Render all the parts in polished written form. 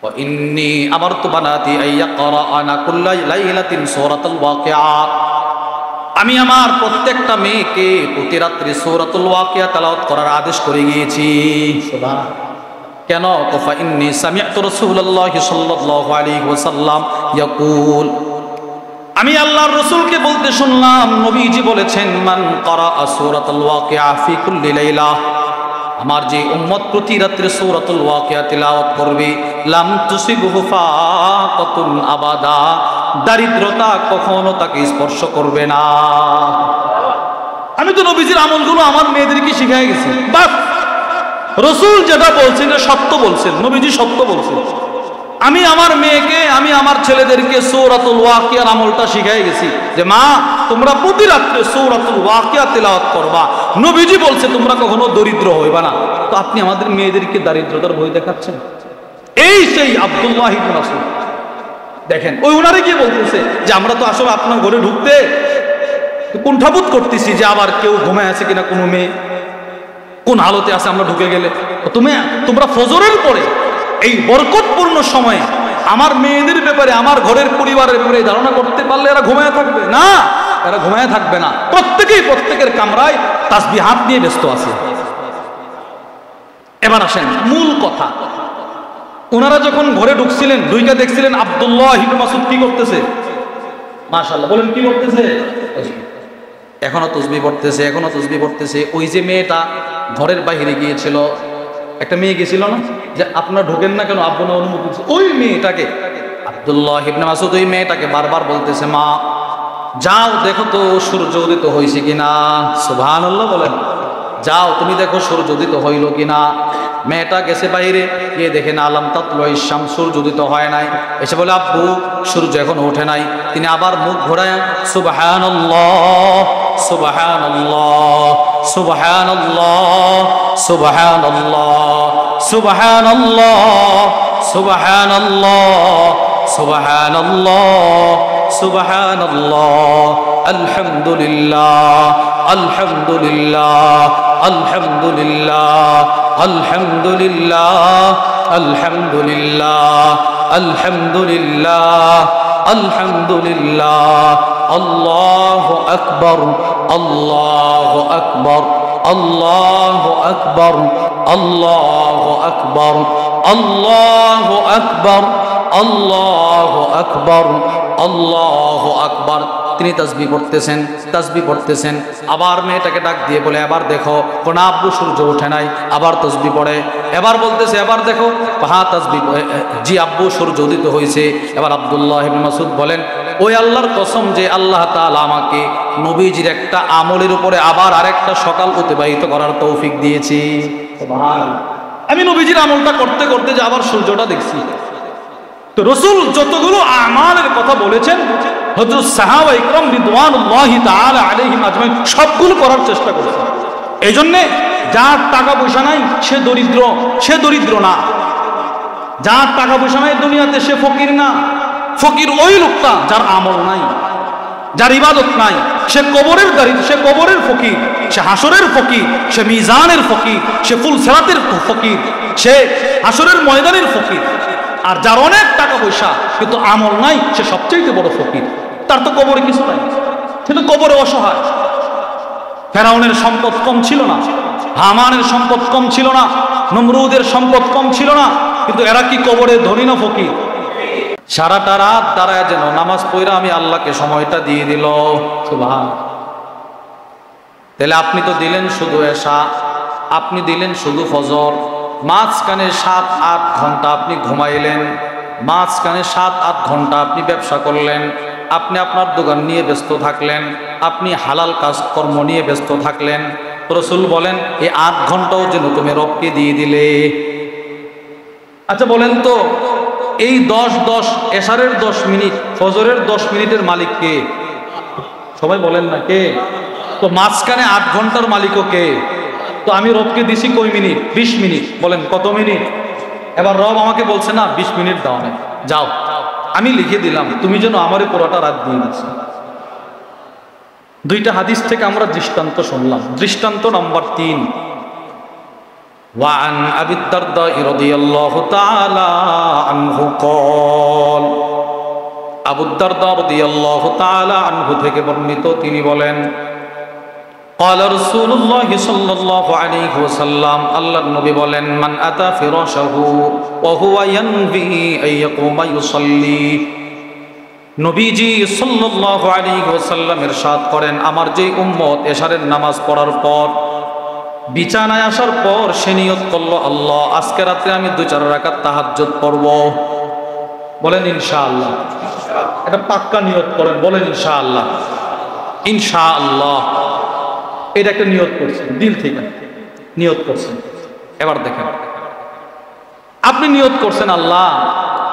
ওয়া ইন্নী আমারতু বানাতি আইয়াকরাআনা কুল্লা লাইলাতিন সূরাতুল ওয়াকিআ, আমি আমার প্রত্যেকটা মেয়েকে প্রতি রাত্রি সূরাতুল ওয়াকিয়া তেলাওয়াত করার আদেশ করে গিয়েছি। সুবহান। কেন? ফা ইন্নী সামি'তু রাসূলুল্লাহি সাল্লাল্লাহু আলাইহি ওয়াসাল্লাম ইয়াকুল, আমি আল্লাহর রাসূলকে বলতে শুনলাম, নবীজি বলেছেন, মান ক্বারাআ সূরাতুল ওয়াকিয়া ফি কুল্লি লাইলা, আমার যে উম্মত প্রতি রাত্রে সূরাতুল ওয়াকিয়া তিলাওয়াত করবে, লাম তুসিবহু ফাকাতুন আবাদা, দারিদ্রতা কখনো তাকে স্পর্শ করবে না। আমি তো নবীজির আমলগুলো আমার মেয়েদেরকে শিখাই গেছি। বাস, রাসূল যেটা বলছেন সত্য বলছেন, নবীজি সত্য বলছেন। আমি আমার মেয়েকে, আমি আমার ছেলেদেরকে সূরাতুল ওয়াকিয়ার আমলটা শিখাই গেছি যে মা, তোমরা প্রতি রাত্রে সূরাতুল ওয়াকিয়া তিলাওয়াত করবা। নবীজি বলছে তোমরা কখনো দরিদ্র হইবা না। তো আপনি আমাদের মেয়েদেরকে দারিদ্রতার ভয় দেখাচ্ছেন। এই সেই আব্দুল্লাহ ইবনে মাসউদ দেখেন, ওই উনারে কি বলতেছে যে আমরা তো আসলে আপনার ঘরে ঢুকতে কুণ্ঠাবোধ করতেছি যে আবার কেউ ঘুমায় আছে কিনা, কোনো মেয়ে কোন হালতে আছে আমরা ঢুকে গেলে। তোমরা ফজরের পরে এই বরকতপূর্ণ সময়ে আমার মেয়েদের ব্যাপারে, আমার ঘরের পরিবারের ব্যাপারে ধারণা করতে পারলে এরা ঘুমায় থাকবে না? এরা ঘুমায় থাকবে না। প্রত্যেকেই প্রত্যেকের কামরায় তাসবিহ হাত নিয়ে ব্যস্ত আছে। এবার আসেন মূল কথা, ওনারা যখন ঘরে ঢুকছিলেন, ঢুইকা দেখছিলেন আব্দুল্লাহ ইবনে মাসউদ কি করতেছে। মাশাআল্লাহ, বলেন কি করতেছে? এখনো তাসবিহ পড়তেছে, এখনো তাসবিহ পড়তেছে। ওই যে মেয়েটা ঘরের বাইরে গিয়েছিল, একটা মেয়ে গেছিল না যে আপনারা ঢোকেন না কেন, আব্বু না অনুমতি দিচ্ছে, ওই মেয়েটাকে আব্দুল্লাহ ইবনে মাসউদ ওই মেয়েটাকে বারবার বলতেছে, মা যাও দেখো তো সূর্য উদিত হয়েছে কিনা। সুবহানাল্লাহ বলেন। যাও তুমি দেখো সূর্য উদিত হইল কিনা। মেয়েটা গেছে বাইরে, গিয়ে দেখে না আলাম তাতলুই শামস, সূর্য উদিত হয় নাই। এসে বলে, আব্বু সূর্য এখনো ওঠে নাই। তিনি আবার মুখ ঘোরায় সুবহানাল্লাহ সুবহানাল্লাহ সুবহানাল্লাহ সুবহানাল্লাহ সুবহানাল্লাহ সুবহানাল্লাহ সুবহানাল্লাহ সুবহানাল্লাহ আলহামদুলিল্লাহ আলহামদুলিল্লাহ আলহামদুলিল্লাহ আলহামদুলিল্লাহ আলহামদুলিল্লাহ আলহামদুলিল্লাহ আলহামদুলিল্লাহ আল্লাহু আকবার আল্লাহু আকবার আল্লাহু আকবার আল্লাহু আকবার আল্লাহু আকবার আল্লাহু আকবার আল্লাহু আকবার। তিনি তাসবিহ পড়তেছেন। আবার মেয়েটাকে ডাক দিয়ে বলে, এবার দেখো কোন আব্বু সূর্য ওঠে নাই। আবার তাসবিহ পড়ে, এবার বলতেছে, এবার দেখো হ্যাঁ তাসবিহ, জি আব্বু সূর্য উদিত হয়েছে। এবার আব্দুল্লাহ ইবনে মাসউদ বলেন, ওই আল্লাহর কসম যে আল্লাহ তাআলা আমাকে নবীজির একটা আমলের উপরে আবার আরেকটা সকাল অতিবাহিত করার তৌফিক দিয়েছি। সুবহানাল্লাহ। আমি নবীজির আমলটা করতে করতে যে আবার সূর্যটা দেখছি। তো রাসূল যতগুলো আমালের কথা বলেছেন, হযরত সাহাবা ইকরাম রিদওয়ানুল্লাহি তাআলা আলাইহিম আজমাইন সবগুলো করার চেষ্টা করেছেন। এই জন্যে যার টাকা পয়সা নাই সে দরিদ্র না। যার টাকা পয়সা নাই দুনিয়াতে সে ফকির না। ফকির ওই লোকটা যার আমল নাই, যার ইবাদত নাই। সে কবরের দরিদ্র, সে কবরের ফকির, সে হাসরের ফকির, সে মিজানের ফকির, সে ফুলসিরাতের ফকির, সে হাসরের ময়দানের ফকির। আর যার অনেক টাকা পয়সা কিন্তু আমল নাই, সে সবচেয়ে বড় ফকির। তার তো কবরে কিছু নাই, সে তো কবরে অসহায়। ফেরাউনের সম্পদ কম ছিল না, হামানের সম্পদ কম ছিল না, নমরুদের সম্পদ কম ছিল না, কিন্তু এরা কি কবরে ধনী না ফকির? সারাটা রাত দাঁড়ায় যেন নামাজ পড়া আমি আল্লাহকে সময়টা দিয়ে দিল। সুবহান। তাহলে আপনি তো দিলেন শুধু এশা, আপনি দিলেন শুধু ফজর, মাঝখানে 7-8 ঘন্টা আপনি ঘুমাইলেন, মাঝখানে 7-8 ঘন্টা আপনি ব্যবসা করলেন, আপনি আপনার দোকান নিয়ে ব্যস্ত থাকলেন, আপনি হালাল কাজকর্ম নিয়ে ব্যস্ত থাকলেন। রাসূল বলেন এই 8 ঘন্টাও যেন তুমি রবকে দিয়ে দিলে। আচ্ছা বলেন তো, এই 10 এশারের 10 মিনিট, ফজরের 10 মিনিটের মালিক কে? সবাই বলেন না কে? তো মাঝখানে 8 ঘন্টার মালিকও কে? তো আমি রবকে দিছি কই মিনিট? 20 মিনিট। বলেন কত মিনিট? এবার রব আমাকে বলছে না 20 মিনিট দাও না, যাও আমি লিখে দিলাম, তুমি যেন আমারই পুরোটা রাত দিয়ে দিচ্ছ। দুইটা হাদিস থেকে আমরা দৃষ্টান্ত শুনলাম। দৃষ্টান্ত নাম্বার 3, وعن أبي الدرداء رضي الله تعالى عنه قال আবু দারদা রাদিয়াল্লাহু তাআলা আনহু থেকে বর্ণিত, তিনি বলেন قال رسول الله صلى الله عليه وسلم আল্লাহর নবী বলেন মান আতা ফিরাশাহু ওয়া হুয়া ইয়ানবি আন ইয়াকুমা ইউসাল্লি। নবীজি সাল্লাল্লাহু আলাইহি ওয়াসাল্লাম ইরশাদ করেন, আমার যেই উম্মত এশারের নামাজ পড়ার পর বিছানায় আসার পর সে নিয়ত করলো, আল্লাহ আজকে রাতে আমি 2-4 রাকাত তাহাজ্জুদ পড়ব, বলেন ইনশাআল্লাহ। এটা পাক্কা নিয়ত করেন, বলেন ইনশাআল্লাহ। ইনশাআল্লাহ এটা একটা নিয়ত করছেন, দিল থেকে নিয়ত করছেন। এবার দেখেন, আপনি নিয়ত করছেন আল্লাহ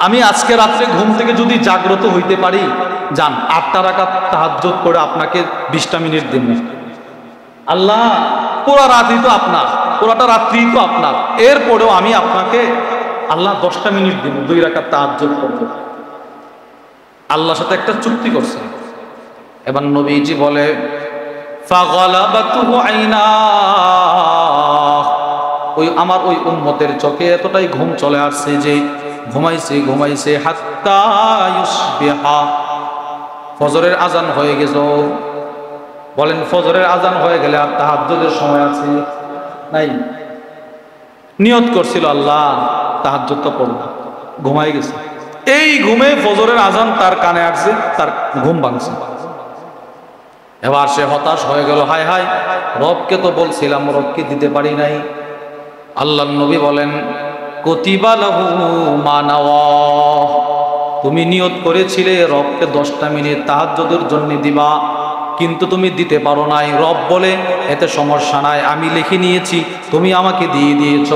আমি আজকে রাত্রে ঘুম থেকে যদি জাগ্রত হইতে পারি, যান 8টা রাকাত তাহাজ্জুদ করে আপনাকে 20টা মিনিট দিন। আল্লাহ পুরা রাতই তো আপনার, পুরাটা রাত্রি তো আপনার, এরপরেও আমি আপনাকে আল্লাহ 10টা মিনিট দিব, 2 রাকাত তাহাজ্জুদ করব। আল্লাহর সাথে একটা চুক্তি করছেন। এবার নবীজি বলে ফাগালাবাতুহু আইনা, ওই আমার ওই উম্মতের চোখে এতটাই ঘুম চলে আসছে যে ঘুমাইছে হাত্তা ইউসবিহা, ফজরের আজান হয়ে গেছে। বলেন ফজরের আজান হয়ে গেলে আর তাহাজ্জুদের সময় আছে নাই? নিয়ত করছিল আল্লাহ তাহাজ্জুদ তো পড়ব, ঘুমাই গেছে। এই ঘুমে ফজরের আজান তার কানে আসছে, তার ঘুম ভাঙছে। এবার সে হতাশ হয়ে গেল, হায় হায় রবকে তো বলছিলাম, রবকে দিতে পারি নাই। আল্লাহর নবী বলেন কুতিবা লাহু মা নাওয়া, তুমি নিয়ত করেছিলে রবকে 10টা মিনিট তাহাজ্জুদের জন্য দিবা, কিন্তু তুমি দিতে পারো নাই। রব বলে এতে সমস্যা নাই, আমি লিখে নিয়েছি, তুমি আমাকে দিয়ে দিয়েছ।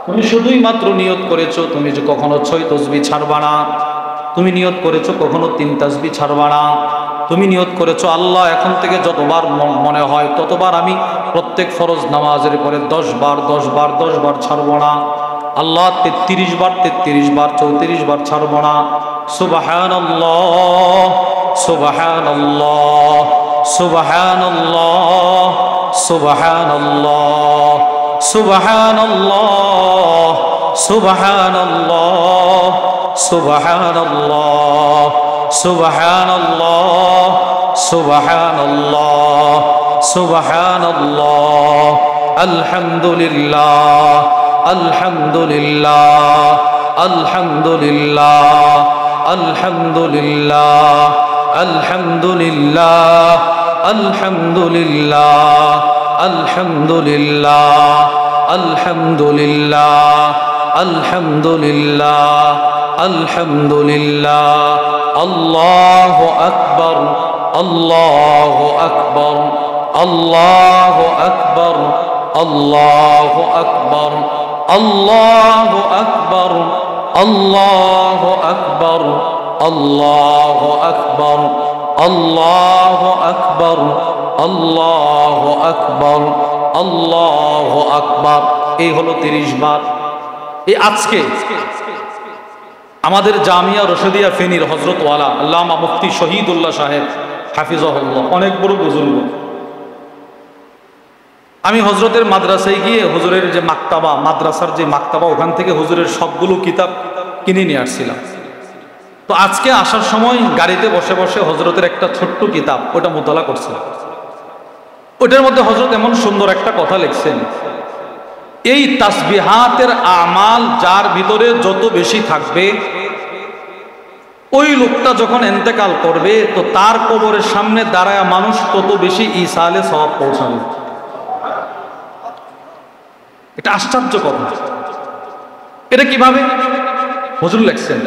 তুমি শুধুই মাত্র নিয়ত করেছো, তুমি যে কখনো 6 তাসবিহ ছাড়বা না, তুমি নিয়ত করেছো কখনো 3 তাসবিহ ছাড়বা না, তুমি নিয়ত করেছো আল্লাহ এখন থেকে যতবার মনে হয় ততবার আমি প্রত্যেক ফরজ নামাজের পরে 10 বার 10 বার 10 বার ছাড়বো না। আল্লাহ 33 বার 33 বার 34 বার ছাড়বো না। সুবহানাল্লাহ সুবহানাল্লাহ সুবহানাল্লাহ সুবহানাল্লাহ সুবহানাল্লাহ সুবহানাল্লাহ সুবহানাল্লাহ সুবহানাল্লাহ সুবহানাল্লাহ সুবহানাল্লাহ আলহামদুলিল্লাহ আলহামদুলিল্লাহ আলহামদুলিল্লাহ আলহামদুলিল্লাহ আলহামদুলিল্লাহ আলহামদুলিল্লাহ আলহামদুলিল্লাহ আলহামদুলিল্লাহ আলহামদুলিল্লাহ আলহামদুলিল্লাহ আল্লাহু আকবার আল্লাহু আকবার আল্লাহু আকবার আল্লাহু আকবার আল্লাহু আকবার আল্লাহু আকবার আল্লাহু আকবার আল্লাহু আকবার আল্লাহু আকবার আল্লাহু আকবার। এই হলো 30 বার। এই আজকে আমাদের জামিয়া রশিদিয়া ফেনীর হযরতওয়ালা আল্লামা মুফতি শহীদুল্লাহ সাহেব হাফিজাহুল্লাহ, অনেক বড় বুজুর্গ। আমি হযরতের মাদ্রাসায় গিয়ে হুজুরের যে মাকতাবা, মাদ্রাসার যে মাকতাবা, ওখান থেকে হুজুরের সবগুলো কিতাব কিনে নিয়ে আসছিলাম। তো আজকে আসার সময় গাড়িতে বসে বসে হযরতের একটা ছোট্ট কিতাব ওটা মোতালা করছিলাম। ওটার মধ্যে হযরত এমন সুন্দর একটা কথা লিখছেন, এই তাসবিহাতের আমাল যার ভিতরে যত বেশি থাকবে, ওই লোকটা যখন ইন্তেকাল করবে তো তার কবরের সামনে দাঁড়ায় মানুষ তত বেশি ইসালে সওয়াব পৌঁছাবে। এটা আশ্চর্য কথা। এটা কিভাবে হুজুর লিখছেন,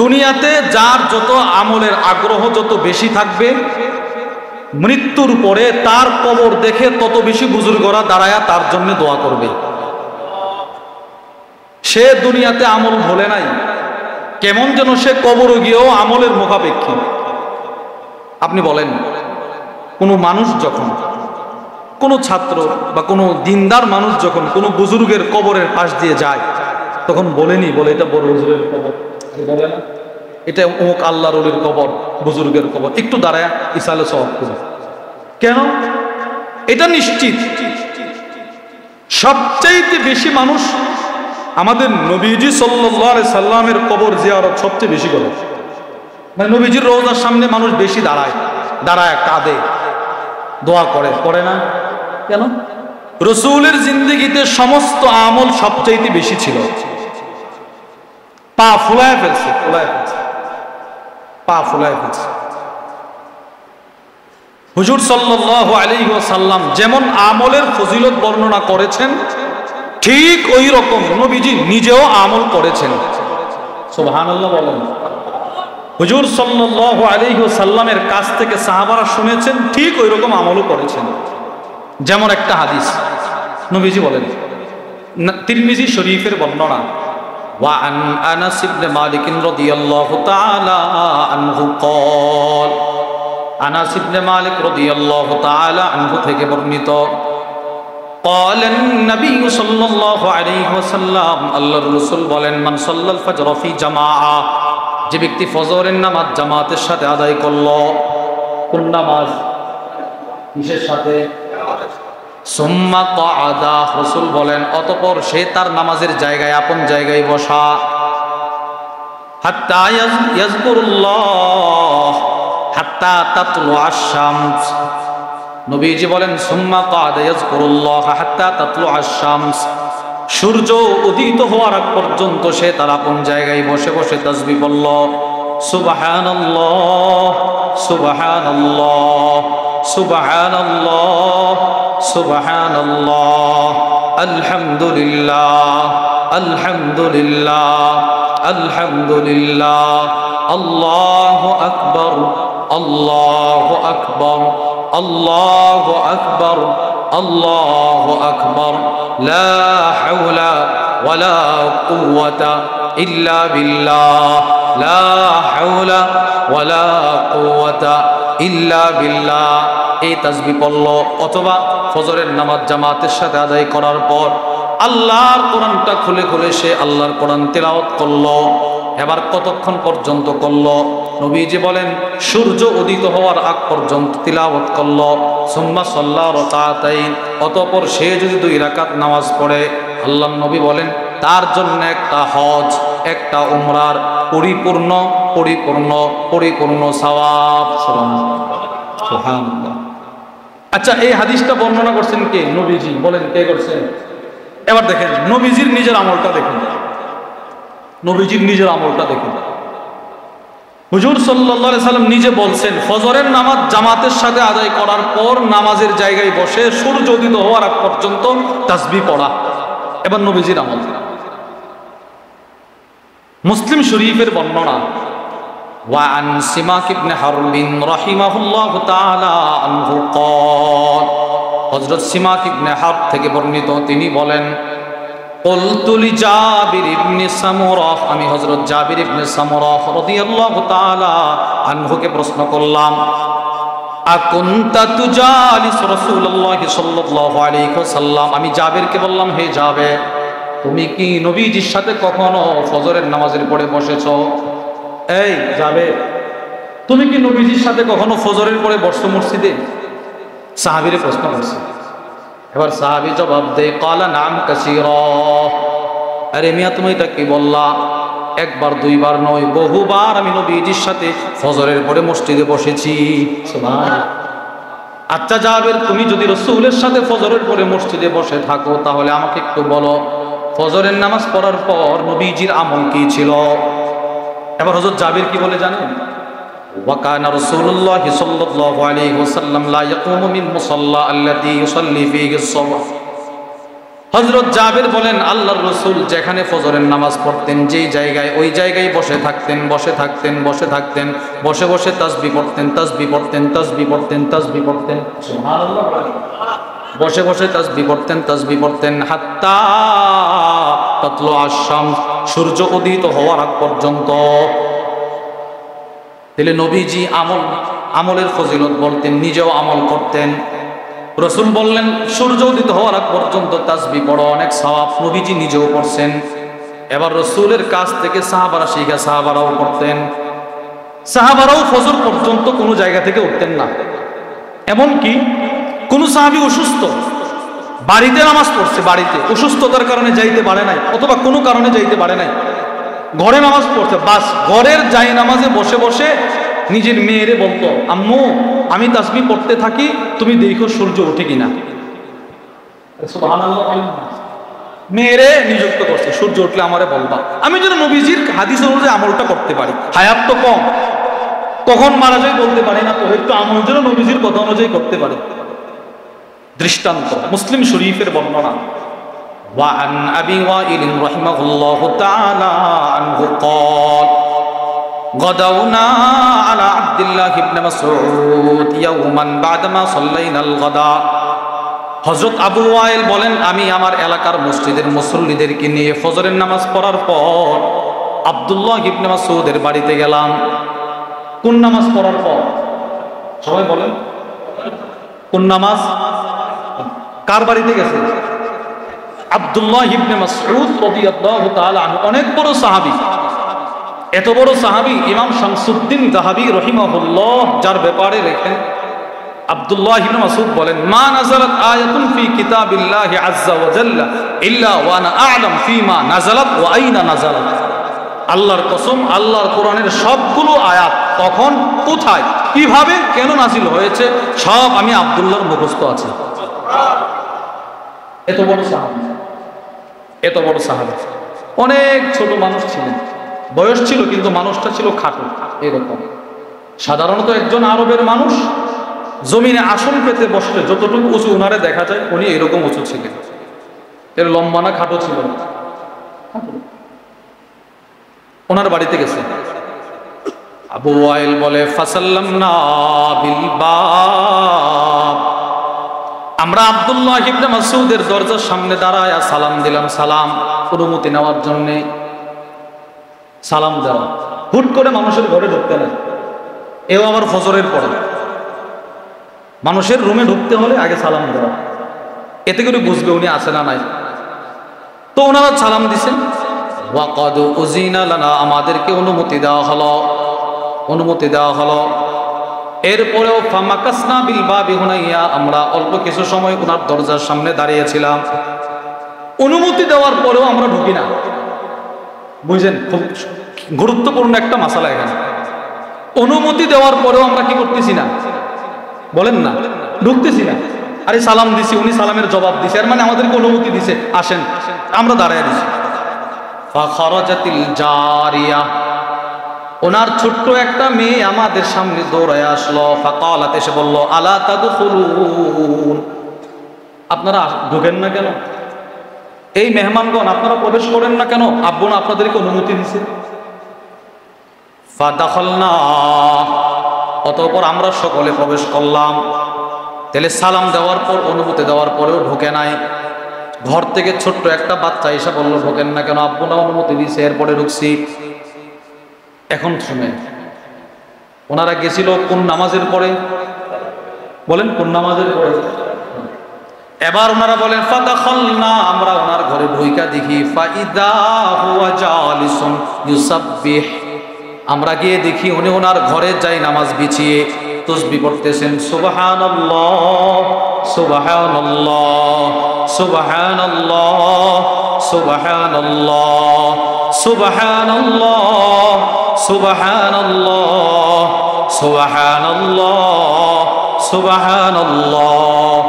দুনিয়াতে যার যত আমলের আগ্রহ যত বেশি থাকবে, মৃত্যুর পরে তার কবর দেখে তত বেশি বুজুর্গরা দাঁড়ায়া তার জন্য দোয়া করবে। সে দুনিয়াতে আমল ভোলে নাই, কেমন যেন সে কবর গিয়েও আমলের মুখাপেক্ষী। আপনি বলেন, কোনো মানুষ যখন, কোনো ছাত্র বা কোনো দিনদার মানুষ যখন কোনো বুজুর্গের কবরের পাশ দিয়ে যায়, তখন বলেনি বলে এটা বড় হুজুরের কবর, বলে না এটা অমুক আল্লাহর ওলির কবর, বুজুর্গের কবর, একটু দাঁড়ায় ইসালে সওয়াব করে। কেন? এটা নিশ্চিত সবচাইতে বেশি মানুষ আমাদের নবীজি সাল্লাল্লাহু আলাইহি সাল্লামের কবর জিয়ারত সবচেয়ে বেশি করে। মানে নবীজির রওজার সামনে মানুষ বেশি দাঁড়ায়, দাঁড়ায় কাঁদে, দোয়া করে না কেন? রাসূলের জিন্দেগিতে সমস্ত আমল সবচাইতে বেশি ছিল। পা ফুলায় ফেলছে, পা ফুলায় ফেলছে। হুজুর সাল্লাল্লাহু আলাইহি ওয়াসাল্লাম যেমন আমলের ফজিলত বর্ণনা করেছেন, ঠিক ওই রকম নবীজি নিজেও আমল করেছেন। সুবহানাল্লাহ বলেন। হুজুর সাল্লাল্লাহু আলাইহি ওয়াসাল্লামের কাছ থেকে সাহাবারা শুনেছেন, ঠিক ওই রকম আমলও করেছেন। যেমন একটা হাদিস নবীজি বলেন, তিরমিজি শরীফের বর্ণনা, ওয়া আন আনাস ইবনে মালিক রাদিয়াল্লাহু তাআলা আনহু قال, আনাস ইবনে মালিক রাদিয়াল্লাহু তাআলা আনহু থেকে বর্ণিত, قال النبي صلى الله عليه وسلم, আল্লাহর রাসূল বলেন, মান সাল্লাল ফজর ফি জামাআ, যে ব্যক্তি ফজরের নামাজ জামাতের সাথে আদায় করলো। কোন নামাজ? কিসের সাথে? সুম্মা ক্বাদা, রাসূল বলেন অতঃপর সে তার নামাজের জায়গায় আপন জায়গায় বসা। হাত্তা ইয়াযকুরুল্লাহ হাত্তা তাতলুআশ শামস, নবীজি বলেন সুম্মা ক্বাদা ইয়াযকুরুল্লাহ হাত্তা তাতলুআশ শামস, সূর্য উদিত হওয়ার আগ পর্যন্ত সে তার আপন জায়গায় বসে বসে তাসবিহ পড়ল। সুবহানাল্লাহ সুবহানাল্লাহ সুবহানাল্লাহ সুবহানাল্লাহ, আলহামদুলিল্লাহ আলহামদুলিল্লাহ আলহামদুলিল্লাহ, আল্লাহু আকবার আল্লাহু আকবার আল্লাহু আকবার আল্লাহু আকবার, লা হাওলা ওয়ালা কুওয়াতা ইল্লা বিল্লাহ, লা হাওলা ওয়ালা কুওয়াতা ইল্লা বিল্লাহ। এই তাসবিহ পড়ল, অথবা ফজরের নামাজ জামাতের সাথে আদায় করার পর আল্লাহর কোরআনটা খুলে খুলে সে আল্লাহর কোরআন তেলাওয়াত করলো। এবার কতক্ষণ পর্যন্ত করলো? নবীজি বলেন সূর্য উদিত হওয়ার আগ পর্যন্ত তিলাওয়াত করলো। সুম্মা সাল্লা রাকাতাইন, অতঃপর সে যদি 2 রাকাত নামাজ পড়ে, আল্লাহর নবী বলেন তার জন্য একটা হজ, একটা উমরার পরিপূর্ণ পরিপূর্ণ পরিপূর্ণ সওয়াব। সুবহানাল্লাহ। আচ্ছা, এই হাদিসটা বর্ণনা করছেন কে? নবীজি। বলেন কে করছেন? এবার দেখেন নবীজির নিজের আমলটা দেখুন, নবীজির নিজের আমলটা দেখুন। হুজুর সাল্লাল্লাহু আলাইহি সাল্লাম নিজে বলছেন ফজরের নামাজ জামাতের সাথে আদায় করার পর নামাজের জায়গায় বসে সূর্য উদিত হওয়ার আগ পর্যন্ত তাসবিহ পড়া। এবার নবীজির আমল। মুসলিম শরীফের বর্ণনা, ওয়া আন সিমাক ইবনে হারবিন রাহিমাহুল্লাহু তাআলা আনহু قال, হযরত সিমাক ইবনে হারব থেকে বর্ণিত, তিনি বলেন, কুলতু লিজাবির ইবনে সামুরাহ, আমি হযরত জাবির ইবনে সামুরাহ রাদিয়াল্লাহু তাআলা আনহুকে প্রশ্ন করলাম, আকুনতা তুজালিস রাসূলুল্লাহ সাল্লাল্লাহু আলাইহি ওয়াসাল্লাম, আমি জাবিরকে বললাম, হে জাবির, তুমি কি নবীজির সাথে কখনো ফজরের নামাজের পরে বসেছো? এই জাবির, তুমি কি নবীজির সাথে কখনো ফজরের পরে বসছো মসজিদে? সাহাবীরে প্রশ্ন করছে। এবার সাহাবী জবাব দেয়, ক্বালা নাম কাসীরা, আরে মিয়া তুমি এটা কি বললা? একবার দুইবার নয়, বহুবার আমি নবীজির সাথে ফজরের পরে মসজিদে বসেছি। সুবহানাল্লাহ। আচ্ছা জাবির, তুমি যদি রাসূলের সাথে ফজরের পরে মসজিদে বসে থাকো, তাহলে আমাকে একটু বলো ফজরের নামাজ পড়ার পর নবীজির আমল কি ছিল? এবার হযরত জাবির কি বলে জানেন? وكان رسول الله صلى الله عليه وسلم لا يقوم من مصلى الذي يصلي فيه الصبح, হযরত জাবির বলেন আল্লাহর রাসূল যেখানে ফজরের নামাজ পড়তেন, যেই জায়গায়, ওই জায়গায় বসে থাকতেন বসে থাকতেন বসে থাকতেন, বসে বসে তাসবিহ পড়তেন তাসবিহ পড়তেন তাসবিহ পড়তেন তাসবিহ পড়তেন। সুবহানাল্লাহ। বসে বসে তাসবিহ পড়তেন তাসবিহ পড়তেন, হাত্তা তাতলু আশ-শামস, সূর্য উদিত হওয়ার আগ পর্যন্ত। তাহলে নবীজি আমলের ফজিলত বলতেন, নিজেও আমল করতেন। রাসূল বললেন সূর্য উদিত হওয়ার আগ পর্যন্ত তাসবিহ পড়ো, অনেক সওয়াব। নবীজি নিজেও পড়ছেন। এবার রাসূলের কাছ থেকে সাহাবারা শিখা, সাহাবারাও পড়তেন। সাহাবারাও ফজর পর্যন্ত কোনো জায়গা থেকে উঠতেন না। এমনকি কোন সাহাবী অসুস্থ, বাড়িতে নামাজ পড়ছে, বাড়িতে অসুস্থতার কারণে যাইতে পারে নাই অথবা কোনো কারণে যাইতে পারে নাই, ঘরে নামাজ পড়ছে, বাস ঘরের যাই নামাজে বসে বসে নিজের মেয়েরে বলতো, আম্মু আমি তাসবিহ পড়তে থাকি, তুমি দেখো সূর্য ওঠে কিনা। সুবহানাল্লাহ। মেয়েরে নিযুক্ত করছে, সূর্য উঠলে আমারে বলবা, আমি যেন নবীজির হাদিস অনুযায়ী আমলটা করতে পারি। হায়াত তো কম, কখন মারা যায় বলতে পারি না, তো একটু আমল যেন নবীজির কথা অনুযায়ী করতে পারি। দৃষ্টান্ত মুসলিম শরীফের বর্ণনা। وعن أبي وائل رحمه الله تعالى عنه قال غدونا على عبد الله بن مسعود يوما بعدما صلينا الغداء। হযরত আবু ওয়াইল বলেন, আমি আমার এলাকার মসজিদের মুসল্লিদেরকে নিয়ে ফজরের নামাজ পড়ার পর আব্দুল্লাহ ইবনে মাসউদের বাড়িতে গেলাম। কোন নামাজ পড়ার পর? সবাই বলেন কোন নামাজ? কার বাড়িতে গেছে? আব্দুল্লাহ ইবনে মাসউদ রাদিয়াল্লাহু তাআলা আনহু, অনেক বড় সাহাবী। এত বড় সাহাবী ইমাম শামসুদ্দিন যাহাবী রাহিমাহুল্লাহ যার ব্যাপারে লেখেন, আব্দুল্লাহ ইবনে মাসউদ বলেন, মা নাযালাত আয়াতুন ফি কিতাবিল্লাহি আযজা ওয়া জাল্লা ইল্লা ওয়া আনা আ'লাম ফীমা নাযালাত ওয়া আইনা নাযালাত। আল্লাহর কসম, আল্লাহর কোরআনের সবগুলো আয়াত তখন কোথায়, কিভাবে, কেন নাযিল হয়েছে সব আমি আব্দুল্লাহর মুখস্থ আছে। এত বড় সাহাবী, এত বড় সাহাবী। অনেক ছোট মানুষ ছিলেন, বয়স ছিল কিন্তু মানুষটা ছিল খাটো এরকম। সাধারণত একজন আরবের মানুষ জমিনে আসন পেতে বসলে যতটুকু উঁচু উনারে দেখা যায়, উনি এরকম উঁচু ছিলেন। এর লম্বা না খাটো ছিল, ওনার বাড়িতে গেছে। আবু ওয়াইল বলে, ফাসাল্লামনা বিল বাব, আমরা আব্দুল্লাহ ইবনে মাসউদের দরজার সামনে দাঁড়ায় সালাম দিলাম, সালাম অনুমতি নেওয়ার জন্য। সালাম দেওয়া হুট করে মানুষের ঘরে ঢুকতে নাই, এও আবার ফজরের পরে। মানুষের রুমে ঢুকতে হলে আগে সালাম দেওয়া, এতে করে বুঝবে উনি আছে না নাই। তো ওনারা সালাম দিছেন। ওয়াকাদ উযিনা লানা, আমাদেরকে অনুমতি দেওয়া হলো, অনুমতি দেওয়া হলো। এরপরেও ফামাকাসনা বিল বাবি হুনাইয়া, আমরা অল্প কিছু সময় ওনার দরজার সামনে দাঁড়িয়েছিলাম। অনুমতি দেওয়ার পরেও আমরা ঢুকি না। বুঝছেন, খুব গুরুত্বপূর্ণ একটা মাসালা এখানে। অনুমতি দেওয়ার পরেও আমরা কি করতেছি না, বলেন না, ঢুকতেছি না। আরে সালাম দিছি, উনি সালামের জবাব দিছে, এর মানে আমাদেরকে অনুমতি দিছে, আসেন, আমরা দাঁড়ায় দিছি। ফাখারাজাতিল জারিয়া, ওনার ছোট্ট একটা মেয়ে আমাদের সামনে দৌড়ায় আসলো। ফাকালাত, এসে বলল, আলা তাদখুলুন, আপনারা ঢোকেন না কেন? এই মেহমানগণ আপনারা প্রবেশ করেন না কেন? আব্বু না আপনাদেরকে অনুমতি দিছে। ফাদাখালনা, অতঃপর আমরা সকলে প্রবেশ করলাম। তাহলে সালাম দেওয়ার পর, অনুমতি দেওয়ার পরেও ঢোকে নাই। ঘর থেকে ছোট্ট একটা বাচ্চা এসে বলল, ঢোকেন না কেন? আব্বু না অনুমতি দিছে, এরপরে ঢুকছি। এখন শুনে, ওনারা গেছিল কোন নামাজের পরে? বলেন কোন নামাজের পরে? এবার ওনারা বলেন, ফাদাখালনা, আমরা ওনার ঘরে ঢুইকা দেখি, ফাইদা হুয়া জালিসুন ইউসাব্বিহ, আমরা গিয়ে দেখি উনি ওনার ঘরে যাই নামাজ বিছিয়ে তাসবিহ পড়তেছেন। সুবহানাল্লাহ সুবহানাল্লাহ সুবহানাল্লাহ সুবহানাল্লাহ সুবহানাল্লাহ সুবহানাল্লাহ সুবহানাল্লাহ সুবহানাল্লাহ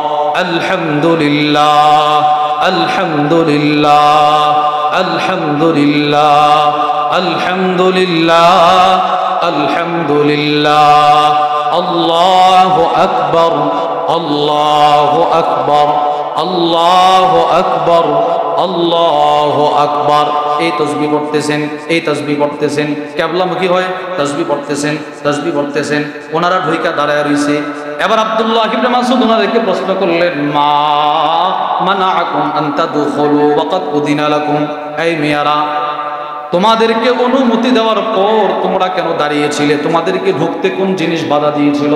আলহামদুলিল্লাহ আলহামদুলিল্লাহ আলহামদুলিল্লাহ আলহামদুলিল্লাহ আলহামদুলিল্লাহ আল্লাহু আকবার আল্লাহু আকবার আল্লাহু আকবার আল্লাহু আকবার। এই তাসবিহ পড়তেছেন, এই তাসবিহ পড়তেছেন, কিবলামুখী হয়ে তাসবিহ পড়তেছেন, তাসবিহ পড়তেছেন। ওনারা ঢুইকা দাঁড়ায় রইছে। এবার আব্দুল্লাহ ইবনে মাসউদ ওনাদেরকে প্রশ্ন করলেন, মা মানাআকুম আন তাদখুলু ওয়া কাদ উযিনা লাকুম, এই মেয়ারা, তোমাদেরকে অনুমতি দেওয়ার পর তোমরা কেন দাঁড়িয়েছিলে? তোমাদেরকে ঢুকতে কোন জিনিস বাধা দিয়েছিল?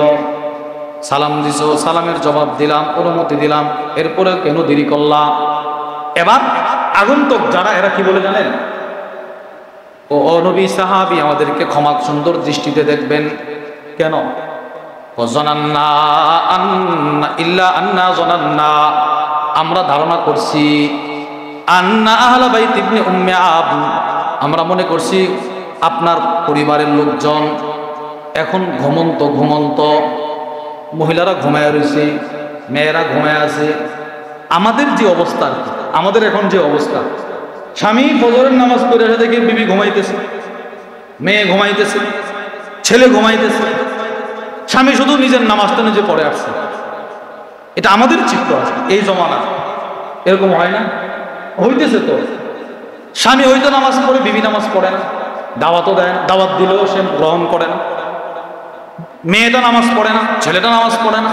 সালাম দিছো, সালামের জবাব দিলাম, অনুমতি দিলাম, এরপরে কেন দেরি করলাম? এবার আগন্তুক যারা, এরা কি বলে জানেন? ও নবী সাহাবী, আমাদেরকে ক্ষমা সুন্দর দৃষ্টিতে দেখবেন। কেন? জানান্না আন্না ইল্লা আন্না জানান্না, আমরা ধারণা করছি আন্না আহলা বাইত ইবনে উম্মে আবদ, আমরা মনে করছি আপনার পরিবারের লোকজন এখন ঘুমন্ত, মহিলারা ঘুমায় রয়েছে, মেয়েরা ঘুমায় আছে। আমাদের যে অবস্থা, আমাদের এখন যে অবস্থা, স্বামী ফজরের নামাজ পড়ে এসে দেখে বিবি ঘুমাইতেছে, মেয়ে ঘুমাইতেছে, ছেলে ঘুমাইতেছে, স্বামী শুধু নিজের নামাজটা নিজে পড়ে আসছে। এটা আমাদের চিত্র আছে এই জমানা। এরকম হয় না? হইতেছে তো। স্বামী হয়তো নামাজ পড়ে, বিবি নামাজ পড়ে না, দাওয়াতও দেয় না, দাওয়াত দিলেও সে গ্রহণ করে না। মেয়েটা নামাজ পড়ে না, ছেলেটা নামাজ পড়ে না।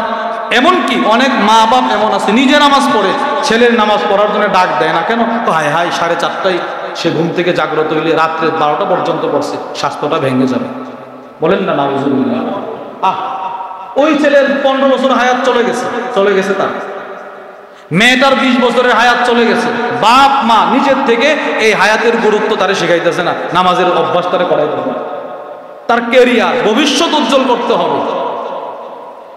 এমনকি অনেক মা বাপ এমন আছে নিজে নামাজ পড়ে, ছেলের নামাজ পড়ার জন্য ডাক দেয় না। কেন? হায় হায় 4:30টায় সে ঘুম থেকে জাগ্রত হইলে রাত্রে 12টা পর্যন্ত পড়ছে, স্বাস্থ্যটা ভেঙে যাবে। বলেন না নাউজুবিল্লাহ। ওই ছেলের 15 বছর হায়াত চলে গেছে তার। মেয়েটার 20 বছরের হায়াত চলে গেছে। বাপ মা নিজের থেকে এই হায়াতের গুরুত্ব তারে শিখাইতেছে না, নামাজের অভ্যাস তারে করাইতেছে না। তার ক্যারিয়ার, ভবিষ্যৎ উজ্জ্বল করতে হবে।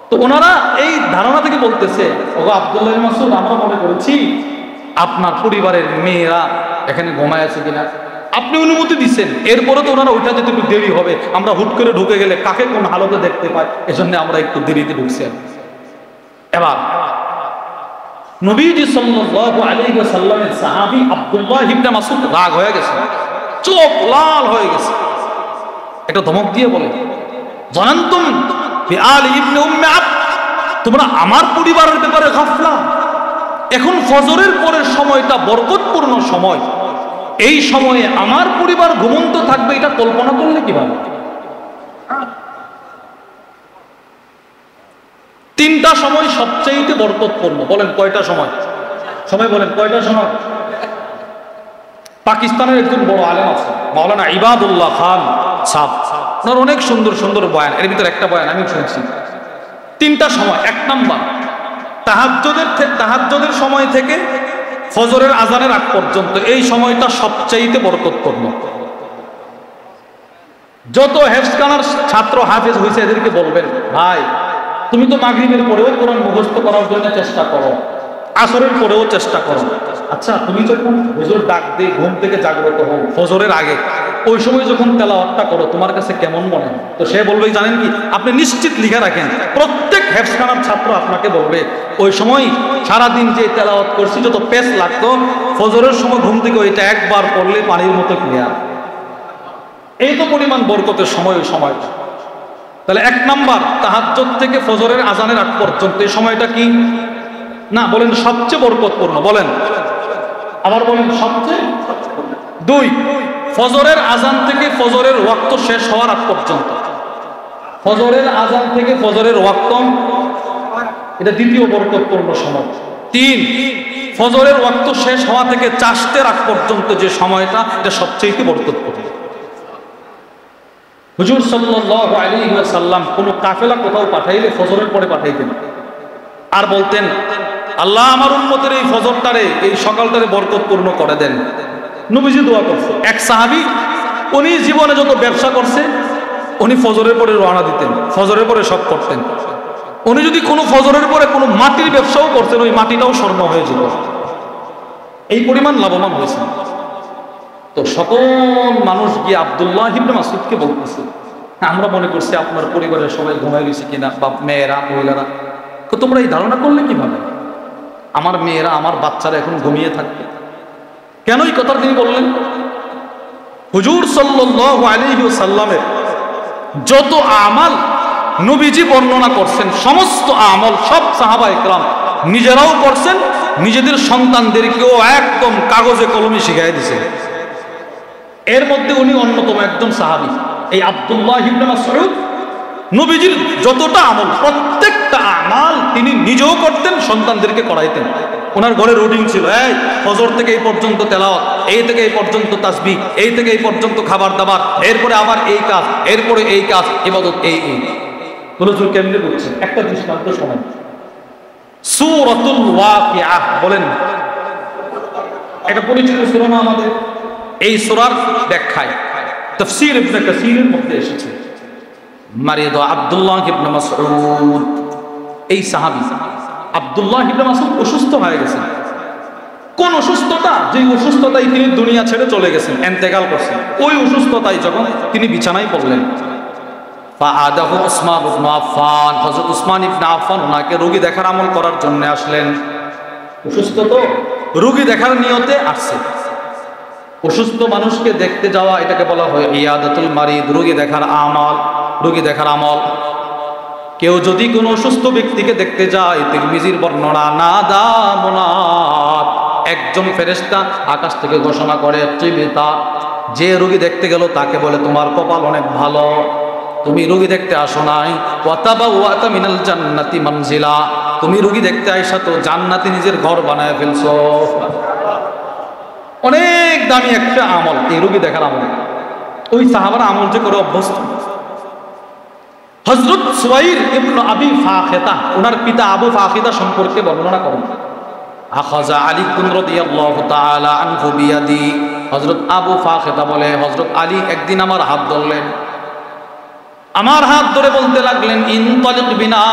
তো ওনারা এই ধারণা থেকে বলতেছে, ওগো আব্দুল্লাহ ইবনে মাসউদ, আমরা মনে করেছি আপনার পরিবারের মেয়েরা এখানে ঘুমায় আছে কিনা। আপনি অনুমতি দিচ্ছেন, এরপরে তো ওনারা ওইটা যেতে একটু দেরি হবে, আমরা হুট করে ঢুকে গেলে কাকে কোন হালতে দেখতে পাই, এজন্য আমরা একটু দেরিতে ঢুকছি। এবার নবীজি সাল্লাল্লাহু আলাইহি ওয়াসাল্লামের সাহাবী আব্দুল্লাহ ইবনে মাসউদ রাগ হয়ে গেছে, চোখ লাল হয়ে গেছে। একটা ধমক দিয়ে বলে, জানান্তুম বিআলি ইবনে উম্মে আবদ, তোমরা আমার পরিবারের ব্যাপারে গাফলা। এখন ফজরের পরের সময়টা বরকতপূর্ণ সময়, এই সময়ে আমার পরিবার ঘুমন্ত থাকবে, এটা কল্পনা করলে কিভাবে? 3টা সময় সবচেয়ে বরকতপূর্ণ। বলেন কয়টা সময়? সময় বলেন কয়টা সময়? পাকিস্তানের একজন বড় আলেম আছে, মাওলানা ইবাদুল্লাহ খান সাহেব, ওনার অনেক সুন্দর সুন্দর বয়ান, এর ভিতরে একটা বয়ান আমি শুনেছি। 3টা সময়। 1 নাম্বার, তাহাজ্জুদের সময় থেকে ফজরের আজানের আগ পর্যন্ত, এই সময়টা সবচাইতে বরকতপূর্ণ। যত হেফজখানার ছাত্র হাফেজ হয়েছে এদেরকে বলবেন, ভাই তুমি তো মাগরিবের পরেও কোরআন মুখস্থ করার জন্য চেষ্টা করো, আসরের পরেও চেষ্টা করো। আচ্ছা, তুমি যখন হুজুর ডাক দিয়ে ঘুম থেকে জাগ্রত হও ফজরের আগে, ওই সময় যখন তেলাওয়াতটা করো তোমার কাছে কেমন মনে হয়? তো সে বলবে, জানেন কি, আপনি নিশ্চিত লিখে রাখেন, প্রত্যেক হেফজখানার ছাত্র আপনাকে বলবে ওই সময় সারাদিন যে তেলাওয়াত করছি যত পেস লাগতো, ফজরের সময় ঘুম থেকে ওইটা একবার পড়লে পানির মতো ক্লিয়ার। এই তো পরিমাণ বরকতের সময় ওই সময়টা। তাহলে 1 নাম্বার, তাহাজ্জুদ থেকে ফজরের আজানের আগ পর্যন্ত এই সময়টা কি না বলেন সবচেয়ে বরকতপূর্ণ? বলেন, আবার বলেন সবচেয়ে। 2, ফজরের আজান থেকে ফজরের ওয়াক্ত শেষ হওয়ার আগ পর্যন্ত, ফজরের আজান থেকে ফজরের ওয়াক্ত, এটা দ্বিতীয় বরকতপূর্ণ সময়। 3, ফজরের ওয়াক্ত শেষ হওয়া থেকে চাষতের আগ পর্যন্ত যে সময়টা, এটা সবচেয়ে বরকতপূর্ণ। হুজুর সাল্লাল্লাহু আলাইহি ওয়াসাল্লাম কোন কাফেলা কোথাও পাঠাইলে ফজরের পরে পাঠাইতেন, আর বলতেন, আল্লাহ আমার উম্মতের এই ফজরটারে, এই সকালটারে বরকতপূর্ণ করে দেন। নবীজি দোয়া করছে। এক সাহাবী, উনি জীবনে যত ব্যবসা করছে উনি ফজরের পরে রওনা দিতেন, ফজরের পরে সব করতেন। উনি যদি কোনো ফজরের পরে কোনো মাটির ব্যবসাও করতেন, ওই মাটিটাও স্বর্ণ হয়ে যেত, এই পরিমাণ লাভবান হয়েছেন। তো সকল মানুষ গিয়ে আব্দুল্লাহ ইবনে মাসউদকে বলতেছে, আমরা মনে করছি আপনার পরিবারের সবাই ঘুমায় গেছে কিনা, বা মেয়েরা মহিলারা। তোমরা এই ধারণা করলে কিভাবে আমার মেয়েরা আমার বাচ্চারা এখন ঘুমিয়ে থাকবে? কেন এই কথা তিনি বললেন? হুজুর সাল্লাল্লাহু আলাইহি ওয়াসাল্লামের যত আমাল নবীজি বর্ণনা করছেন, সমস্ত আমল সব সাহাবায়ে কেরাম নিজেরাও করছেন, নিজেদের সন্তানদেরকেও একদম কাগজে কলমে শিখিয়ে দিয়েছেন। এর মধ্যে উনি অন্যতম একজন সাহাবী, এই আব্দুল্লাহ ইবনে মাসউদ। নবীজির যতটা আমল, প্রত্যেকটা আমাল তিনি নিজেও করতেন, সন্তানদেরকে করাইতেন। ওনার ঘরে রুটিন ছিল, এই ফজর থেকে এই পর্যন্ত তেলাওয়াত, এই থেকে এই পর্যন্ত তাসবিহ, এই থেকে এই পর্যন্ত খাবার দাবার, এরপরে আবার এই কাজ, এরপরে এই কাজ, ইবাদত এই। হুজুর কেমনে বলছেন? একটা দৃষ্টান্ত শোনেন। সূরাতুল ওয়াকিআহ, বলেন এটা পরিচিত সূরা না আমাদের? এই সূরার ব্যাখ্যায় তাফসীর ইবনে কাসীরের মধ্যে এসেছে, মারিদ আব্দুল্লাহ ইবনে মাসউদ, এই সাহাবী আব্দুল্লাহ ইবনে মাসউদ অসুস্থ হয়ে গেছেন। কোন অসুস্থতা? যে অসুস্থতায় তিনি দুনিয়া ছেড়ে চলে গেছেন, ইন্তেকাল করছেন। ওই অসুস্থতায় যখন তিনি বিছানায় পড়লেন, ফাআদাহু উসমান ইবনে আফফান, হযরত উসমান ইবনে আফফান ওনাকে রোগী দেখার আমল করার জন্য আসলেন। অসুস্থ তো রোগী দেখার নিয়তে আসছে। অসুস্থ মানুষকে দেখতে যাওয়া এটাকে বলা হয় ইয়াদাতুল মারিদ, রোগী দেখার আমল। রোগী দেখার আমল, কেউ যদি কোনো অসুস্থ ব্যক্তিকে দেখতে যায়, তিরমিজির বর্ণনা, নাদা মুনাদ, একজন ফেরেশতা আকাশ থেকে ঘোষণা করে, তিবিতা, যে রোগী দেখতে গেল তাকে বলে তোমার কপাল অনেক ভালো, তুমি রোগী দেখতে আসো নাই। ওয়াতাবাওয়াতা মিনাল জান্নাতি মানজিলা, তুমি রোগী দেখতে আইসা তো জান্নাতে নিজের ঘর বানায় ফেলছো। অনেক দামি একটা আমল এই রোগী দেখার আমল। ওই সাহাবারা আমল যে করে অভ্যস্ত। হযরত সুয়াইর ইবনে আবি ফাখিতা, ওনার পিতা আবু ফাখিতা সম্পর্কে বর্ণনা করেন, আখাযা আলী রাদিয়াল্লাহু তাআলা আনহু বিয়াদি, হযরত আবু ফাখিতা বলে হযরত আলী একদিন আমার হাত ধরলেন, আমার হাত ধরে বলতে লাগলেন, ইনতালিক বিনা